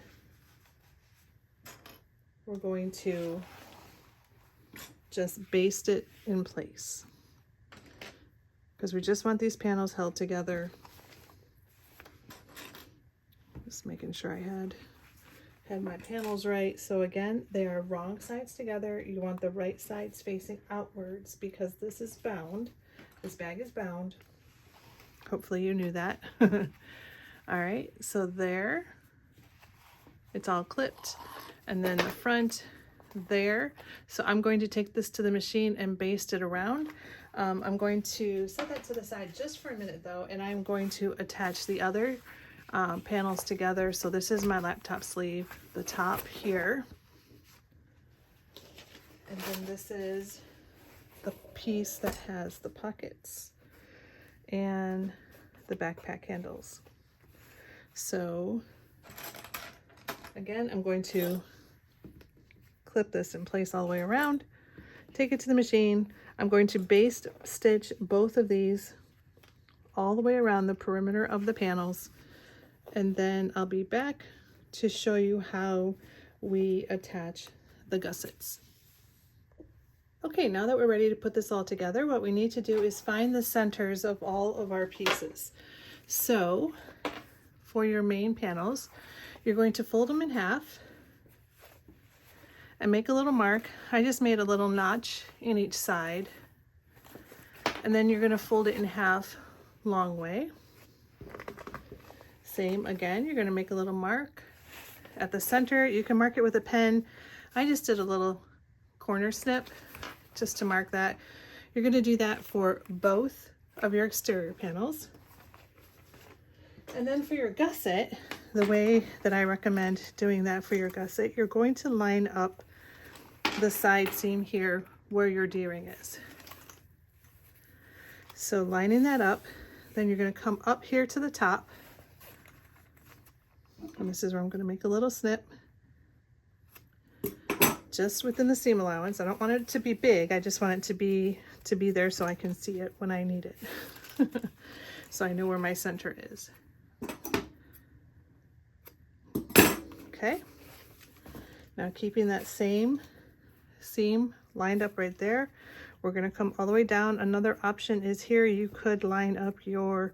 we're going to just baste it in place because we just want these panels held together. Just making sure I had my panels right. So again, they are wrong sides together. You want the right sides facing outwards because this is bound. This bag is bound. Hopefully you knew that. All right, so there, it's all clipped, and then the front there. So I'm going to take this to the machine and baste it around. I'm going to set that to the side just for a minute though, and I'm going to attach the other panels together. So this is my laptop sleeve, the top here, and then this is the piece that has the pockets and the backpack handles. So again, I'm going to clip this in place all the way around, take it to the machine. I'm going to baste stitch both of these all the way around the perimeter of the panels, and then I'll be back to show you how we attach the gussets. Okay, now that we're ready to put this all together, what we need to do is find the centers of all of our pieces. So for your main panels, you're going to fold them in half and make a little mark. I just made a little notch in each side, and then you're going to fold it in half long way. Same again, you're going to make a little mark at the center. You can mark it with a pen. I just did a little corner snip just to mark that. You're going to do that for both of your exterior panels. And then for your gusset, the way that I recommend doing that for your gusset, you're going to line up the side seam here where your D-ring is. So lining that up, then you're going to come up here to the top. And this is where I'm going to make a little snip. Just within the seam allowance. I don't want it to be big. I just want it to be there so I can see it when I need it. So I know where my center is. Okay. Now keeping that same seam lined up right there, we're going to come all the way down. Another option is here, you could line up your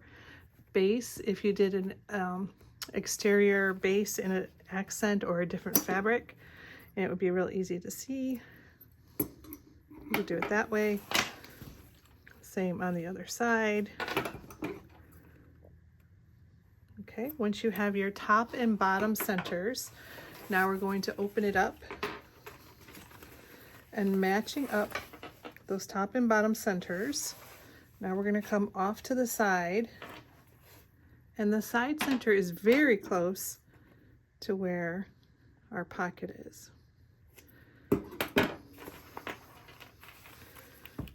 base if you did an exterior base in an accent or a different fabric, and it would be real easy to see. You do it that way. Same on the other side. Okay, once you have your top and bottom centers, now we're going to open it up and matching up those top and bottom centers. Now we're going to come off to the side, and the side center is very close to where our pocket is.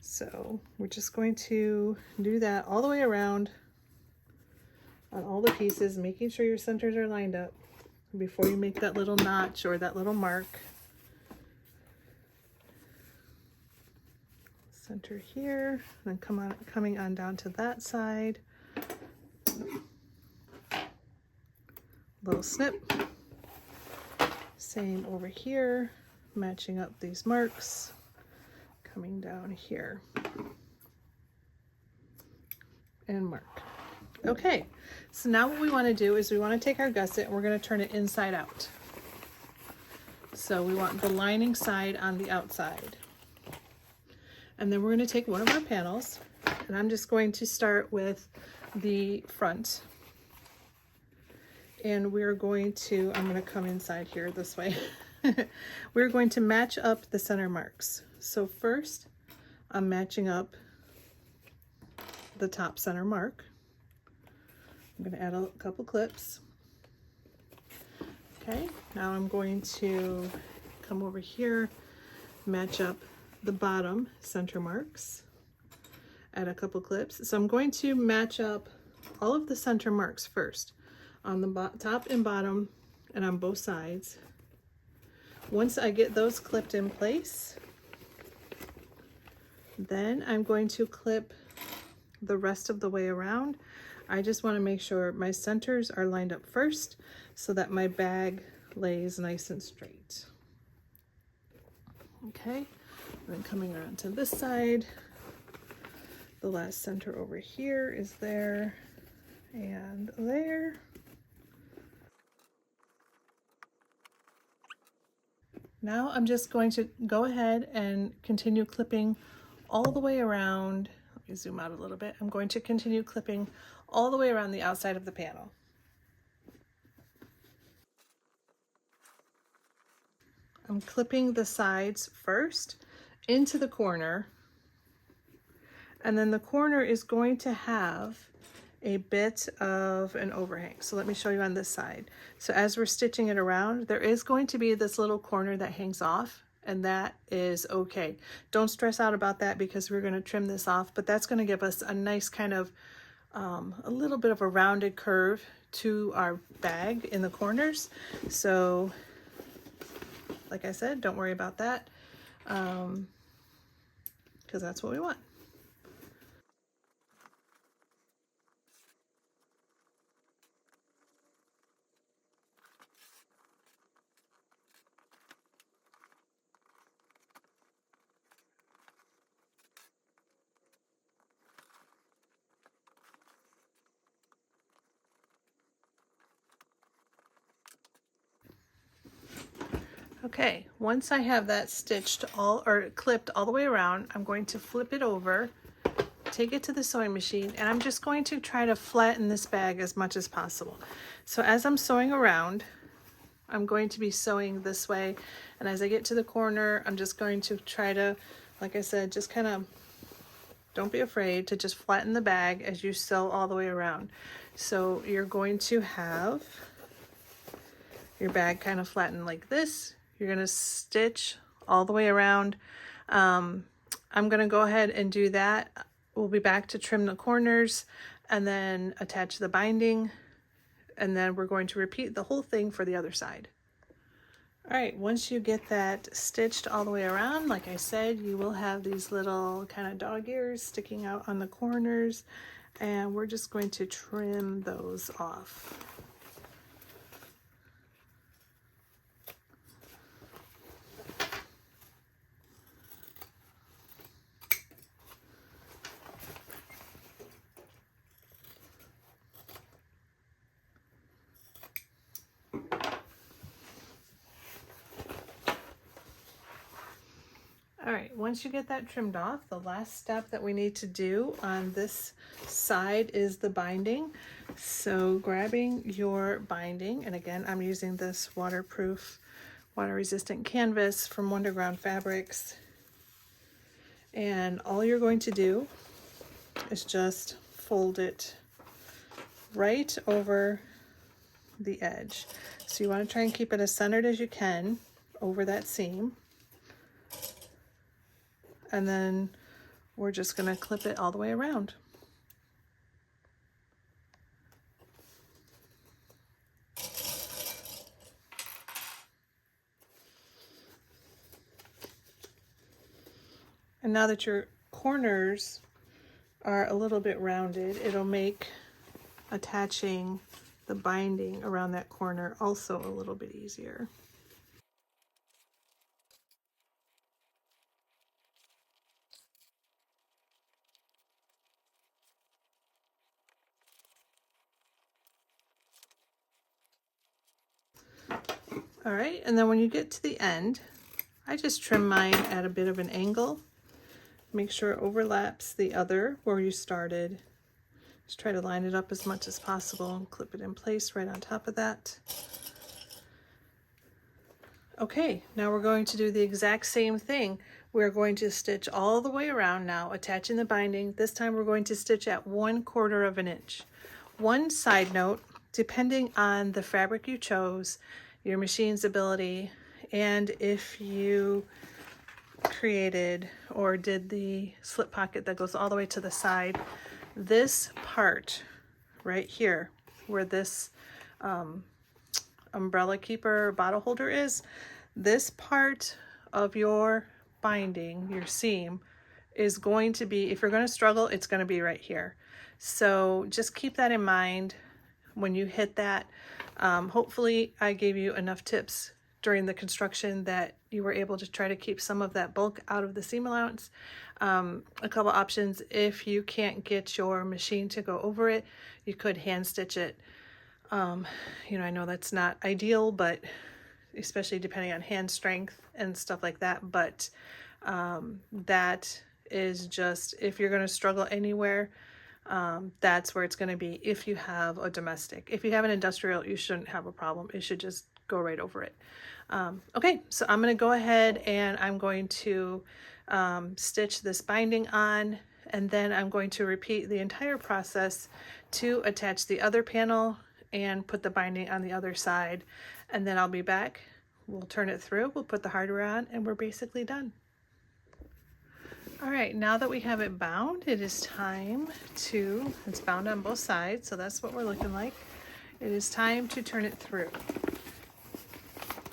So we're just going to do that all the way around on all the pieces, making sure your centers are lined up before you make that little notch or that little mark. Center here, then coming on down to that side. Little snip. Same over here, matching up these marks, coming down here. And mark. Okay, so now what we want to do is we want to take our gusset and we're going to turn it inside out. So we want the lining side on the outside. And then we're going to take one of our panels, and I'm just going to start with the front. And we're going to, I'm going to come inside here this way. We're going to match up the center marks. So first, I'm matching up the top center mark. I'm going to add a couple clips. Okay, now I'm going to come over here, match up the bottom center marks, add a couple clips. So I'm going to match up all of the center marks first on the top and bottom and on both sides. Once I get those clipped in place, then I'm going to clip the rest of the way around. I just want to make sure my centers are lined up first so that my bag lays nice and straight. Okay, and then coming around to this side, the last center over here is there and there. Now I'm just going to go ahead and continue clipping all the way around. Let me zoom out a little bit. I'm going to continue clipping all the way around the outside of the panel. I'm clipping the sides first into the corner, and then the corner is going to have a bit of an overhang. So let me show you on this side. So as we're stitching it around, there is going to be this little corner that hangs off, and that is okay. Don't stress out about that because we're going to trim this off, but that's going to give us a nice kind of a little bit of a rounded curve to our bag in the corners. So like I said, don't worry about that because that's what we want. Okay, once I have that stitched clipped all the way around, I'm going to flip it over, take it to the sewing machine, and I'm just going to try to flatten this bag as much as possible. So as I'm sewing around, I'm going to be sewing this way, and as I get to the corner, I'm just going to try to, like I said, just kind of don't be afraid to just flatten the bag as you sew all the way around. So you're going to have your bag kind of flattened like this. You're going to stitch all the way around. I'm going to go ahead and do that. We'll be back to trim the corners and then attach the binding. And then we're going to repeat the whole thing for the other side. All right, once you get that stitched all the way around, like I said, you will have these little kind of dog ears sticking out on the corners, and we're just going to trim those off. All right, once you get that trimmed off, the last step that we need to do on this side is the binding. So grabbing your binding, and again, I'm using this waterproof, water-resistant canvas from Wonderground Fabrics. And all you're going to do is just fold it right over the edge. So you want to try and keep it as centered as you can over that seam. And then we're just going to clip it all the way around. And now that your corners are a little bit rounded, it'll make attaching the binding around that corner also a little bit easier. All right, and then when you get to the end, I just trim mine at a bit of an angle. Make sure it overlaps the other where you started. Just try to line it up as much as possible and clip it in place right on top of that. Okay, now we're going to do the exact same thing. We're going to stitch all the way around now, attaching the binding. This time we're going to stitch at 1/4 of an inch. One side note, depending on the fabric you chose, your machine's ability, and if you created or did the slip pocket that goes all the way to the side, this part right here where this umbrella keeper bottle holder is, this part of your binding, your seam, is going to be, if you're going to struggle, it's going to be right here. So just keep that in mind when you hit that. Hopefully I gave you enough tips during the construction that you were able to try to keep some of that bulk out of the seam allowance. A couple options: if you can't get your machine to go over it, you could hand stitch it. You know, I know that's not ideal, but especially depending on hand strength and stuff like that, but that is just, if you're going to struggle anywhere, that's where it's going to be if you have a domestic. If you have an industrial, you shouldn't have a problem. It should just go right over it. Okay, so I'm going to go ahead and I'm going to stitch this binding on, and then I'm going to repeat the entire process to attach the other panel and put the binding on the other side, and then I'll be back. We'll turn it through, we'll put the hardware on, and we're basically done. All right, now that we have it bound, it is time to, it's bound on both sides, so that's what we're looking like. It is time to turn it through.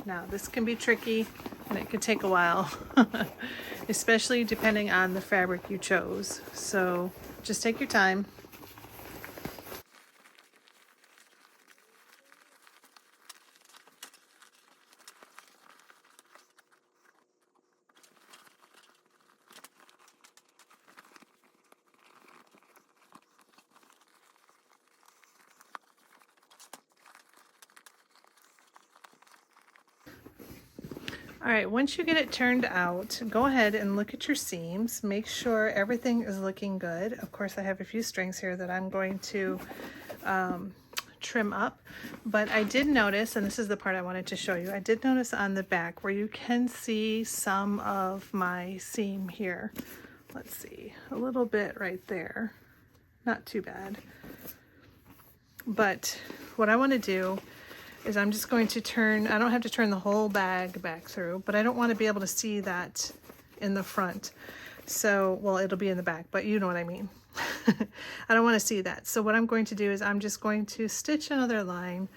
Now, this can be tricky and it can take a while, especially depending on the fabric you chose. So just take your time. All right, once you get it turned out, go ahead and look at your seams. Make sure everything is looking good. Of course, I have a few strings here that I'm going to trim up, but I did notice, and this is the part I wanted to show you, I did notice on the back where you can see some of my seam here. let's see, a little bit right there. Not too bad. But what I want to do is I'm just going to turn, I don't have to turn the whole bag back through, but I don't want to be able to see that in the front. So, well, it'll be in the back, but you know what I mean. I don't want to see that. So what I'm going to do is I'm just going to stitch another line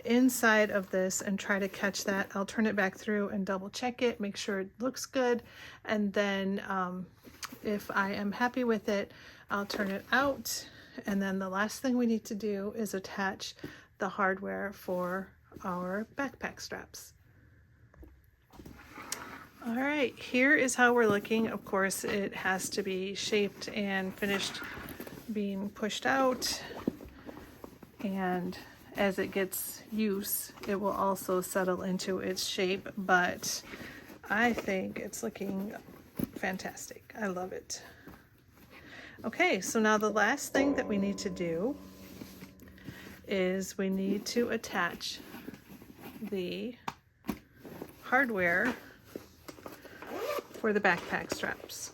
inside of this and try to catch that. I'll turn it back through and double check it, make sure it looks good. And then if I am happy with it, I'll turn it out. And then the last thing we need to do is attach the hardware for our backpack straps. All right, here is how we're looking. Of course, it has to be shaped and finished being pushed out. And as it gets use, it will also settle into its shape, but I think it's looking fantastic. I love it. Okay, so now the last thing that we need to do is we need to attach the hardware for the backpack straps.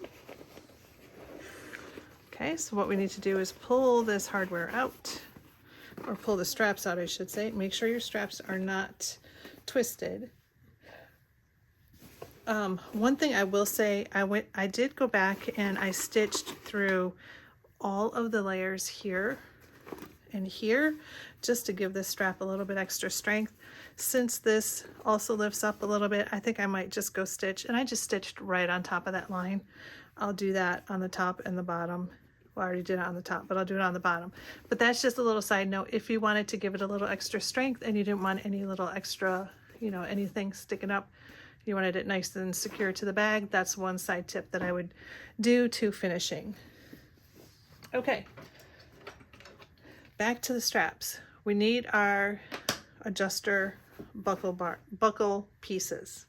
Okay, so what we need to do is pull this hardware out, or pull the straps out, I should say. Make sure your straps are not twisted. One thing I will say, I did go back and I stitched through all of the layers here and here just to give this strap a little bit extra strength. Since this also lifts up a little bit, I think I might just go stitch, and I just stitched right on top of that line. I'll do that on the top and the bottom. Well, I already did it on the top, but I'll do it on the bottom. But that's just a little side note. If you wanted to give it a little extra strength and you didn't want any little extra, you know, anything sticking up, you wanted it nice and secure to the bag, that's one side tip that I would do to finishing. Okay, back to the straps. We need our adjuster buckle pieces.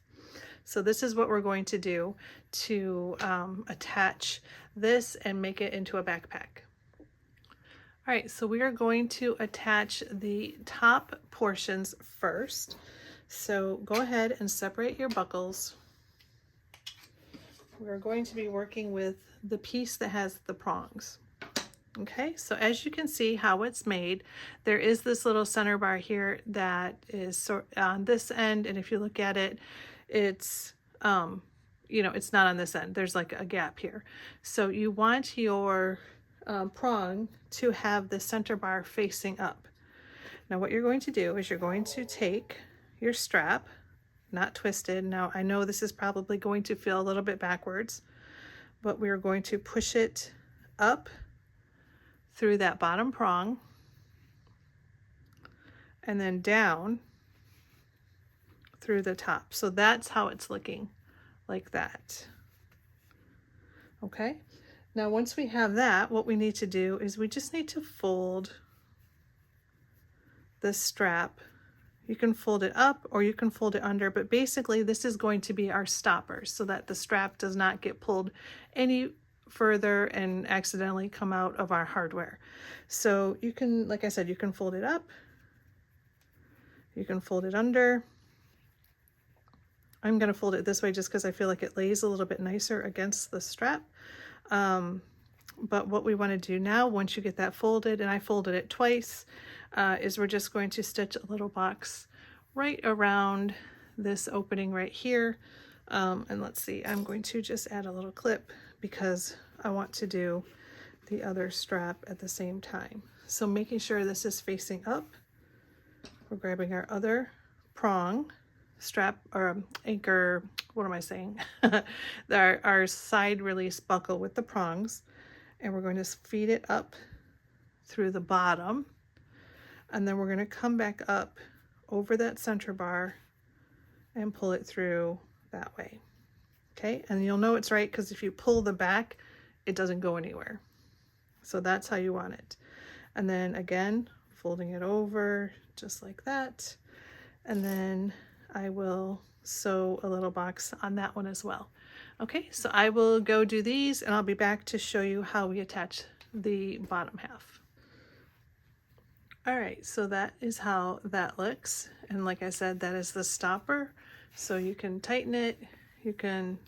So this is what we're going to do to attach this and make it into a backpack. All right, so we are going to attach the top portions first. So go ahead and separate your buckles. We're going to be working with the piece that has the prongs. Okay, so as you can see how it's made, there is this little center bar here that is on this end, and if you look at it, it's you know, it's not on this end. There's like a gap here. So you want your prong to have the center bar facing up. Now what you're going to do is you're going to take your strap, not twisted. Now I know this is probably going to feel a little bit backwards, but we're going to push it up through that bottom prong and then down through the top. So that's how it's looking, like that. Okay, now once we have that, what we need to do is we just need to fold the strap. You can fold it up or you can fold it under, but basically this is going to be our stopper so that the strap does not get pulled any further and accidentally come out of our hardware. So you can, like I said, you can fold it up, you can fold it under. I'm going to fold it this way just because I feel like it lays a little bit nicer against the strap. But what we want to do now, once you get that folded, and I folded it twice, is we're just going to stitch a little box right around this opening right here. And let's see, I'm going to just add a little clip because I want to do the other strap at the same time. So making sure this is facing up, we're grabbing our other prong strap or anchor, what am I saying? our side release buckle with the prongs, and we're going to feed it up through the bottom, and then we're going to come back up over that center bar and pull it through that way. Okay, and you'll know it's right because if you pull the back, it doesn't go anywhere. So that's how you want it. And then again, folding it over just like that, and then I will sew a little box on that one as well. Okay, so I will go do these and I'll be back to show you how we attach the bottom half. All right, so that is how that looks. And like I said, that is the stopper. So you can tighten it, you can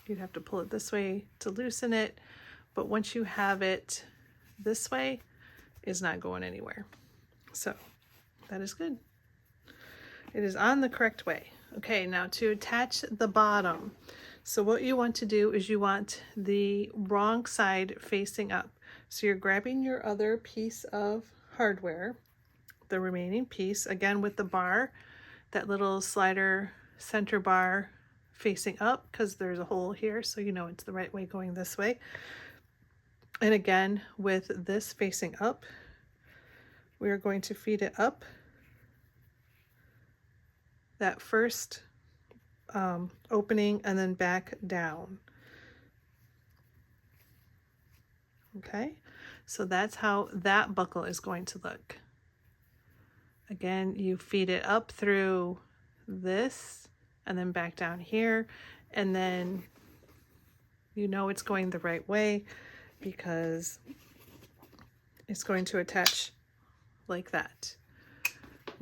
You'd have to pull it this way to loosen it, but once you have it this way, it's not going anywhere. So that is good. It is on the correct way. Okay, now to attach the bottom. So what you want to do is you want the wrong side facing up. So you're grabbing your other piece of hardware, the remaining piece, again with the bar, that little slider center bar facing up, because there's a hole here, so you know it's the right way going this way. And again, with this facing up, we are going to feed it up that first opening and then back down. Okay, so that's how that buckle is going to look. Again, you feed it up through this and then back down here, and then you know it's going the right way because it's going to attach like that.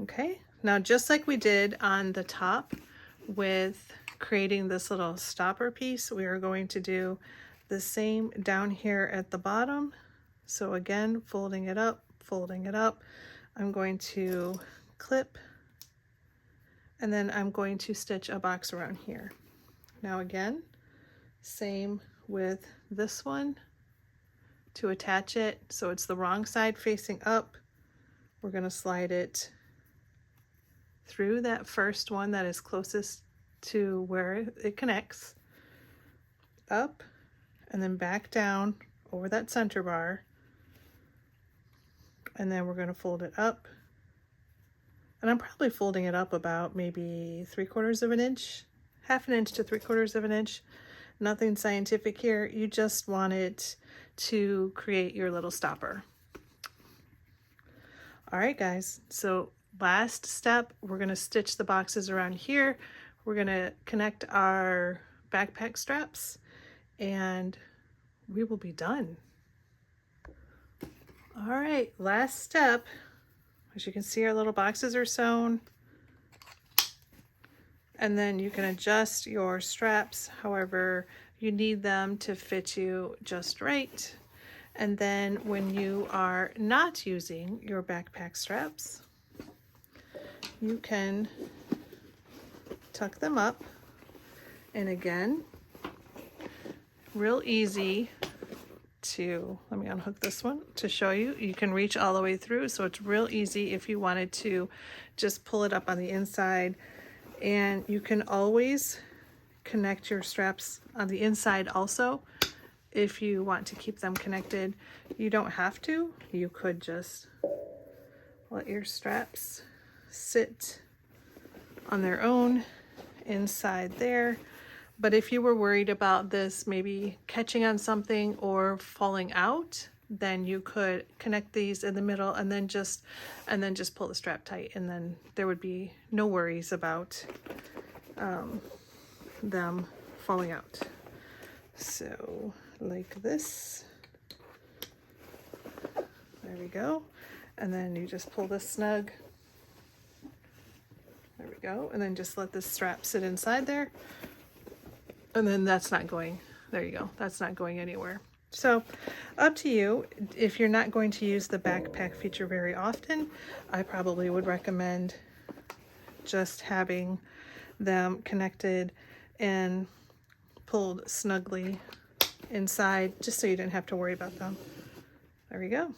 Okay, now just like we did on the top with creating this little stopper piece, we are going to do the same down here at the bottom. So again, folding it up, I'm going to clip, and then I'm going to stitch a box around here. Now again, same with this one to attach it. So it's the wrong side facing up. We're going to slide it through that first one that is closest to where it connects, up, and then back down over that center bar. And then we're going to fold it up. And I'm probably folding it up about maybe 3/4 of an inch, 1/2 inch to 3/4 of an inch. Nothing scientific here. You just want it to create your little stopper. All right, guys. So last step, we're going to stitch the boxes around here. We're going to connect our backpack straps and we will be done. All right, last step. As you can see, our little boxes are sewn. And then you can adjust your straps however you need them to fit you just right. And then when you are not using your backpack straps, you can tuck them up. And again, real easy to, let me unhook this one to show you. You can reach all the way through, so it's real easy if you wanted to just pull it up on the inside. And you can always connect your straps on the inside also if you want to keep them connected. You don't have to. You could just let your straps sit on their own inside there. But if you were worried about this maybe catching on something or falling out, then you could connect these in the middle and then just pull the strap tight, and then there would be no worries about them falling out. So like this, there we go. And then you just pull this snug. There we go. And then just let this strap sit inside there. And then that's not going, there you go, that's not going anywhere. So up to you. If you're not going to use the backpack feature very often, I probably would recommend just having them connected and pulled snugly inside, just so you didn't have to worry about them. There we go.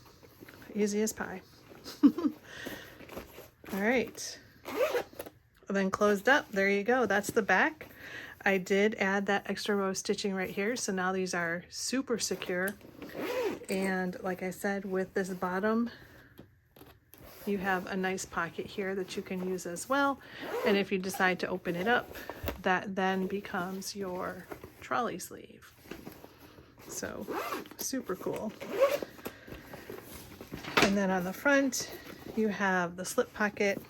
Easy as pie. All right. And then closed up. There you go. That's the back. I did add that extra row of stitching right here, so now these are super secure. And like I said, with this bottom, you have a nice pocket here that you can use as well. And if you decide to open it up, that then becomes your trolley sleeve. So super cool. And then on the front, you have the slip pocket.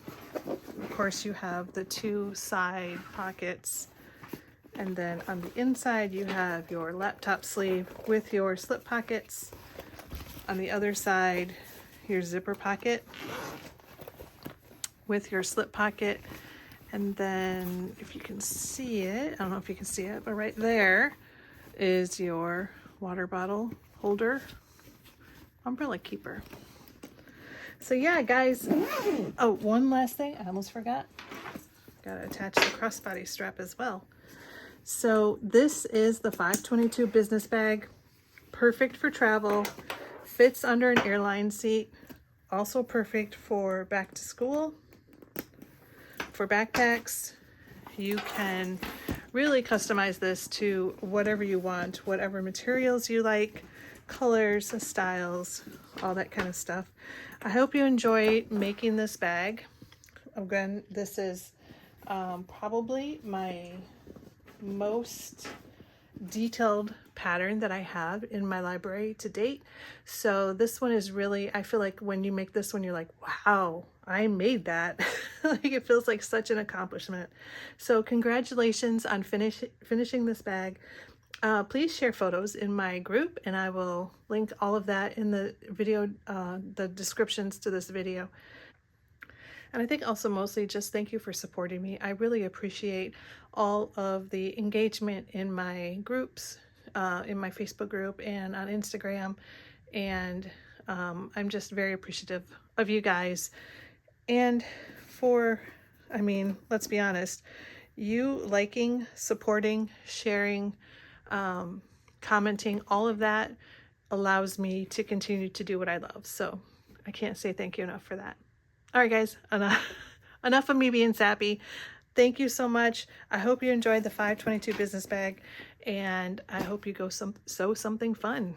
Of course, you have the two side pockets. And then on the inside, you have your laptop sleeve with your slip pockets. On the other side, your zipper pocket with your slip pocket. And then if you can see it, I don't know if you can see it, but right there, is your water bottle holder, umbrella keeper. So yeah, guys. Oh, one last thing. I almost forgot. Gotta attach the crossbody strap as well. So this is the 522 business bag. Perfect for travel. Fits under an airline seat. Also perfect for back to school. For backpacks, you can really customize this to whatever you want, whatever materials you like, colors, styles, all that kind of stuff. I hope you enjoy making this bag. Again, this is probably my most detailed pattern that I have in my library to date. So this one is really, I feel like when you make this one, you're like, wow, I made that. Like it feels like such an accomplishment. So congratulations on finishing this bag. Please share photos in my group, and I will link all of that in the video, the descriptions to this video. And I think also mostly just thank you for supporting me. I really appreciate all of the engagement in my groups, in my Facebook group and on Instagram. And I'm just very appreciative of you guys. And for, I mean, let's be honest, you liking, supporting, sharing, commenting, all of that allows me to continue to do what I love. So I can't say thank you enough for that. All right, guys, enough of me being sappy. Thank you so much. I hope you enjoyed the 522 business bag, and I hope you go sew something fun.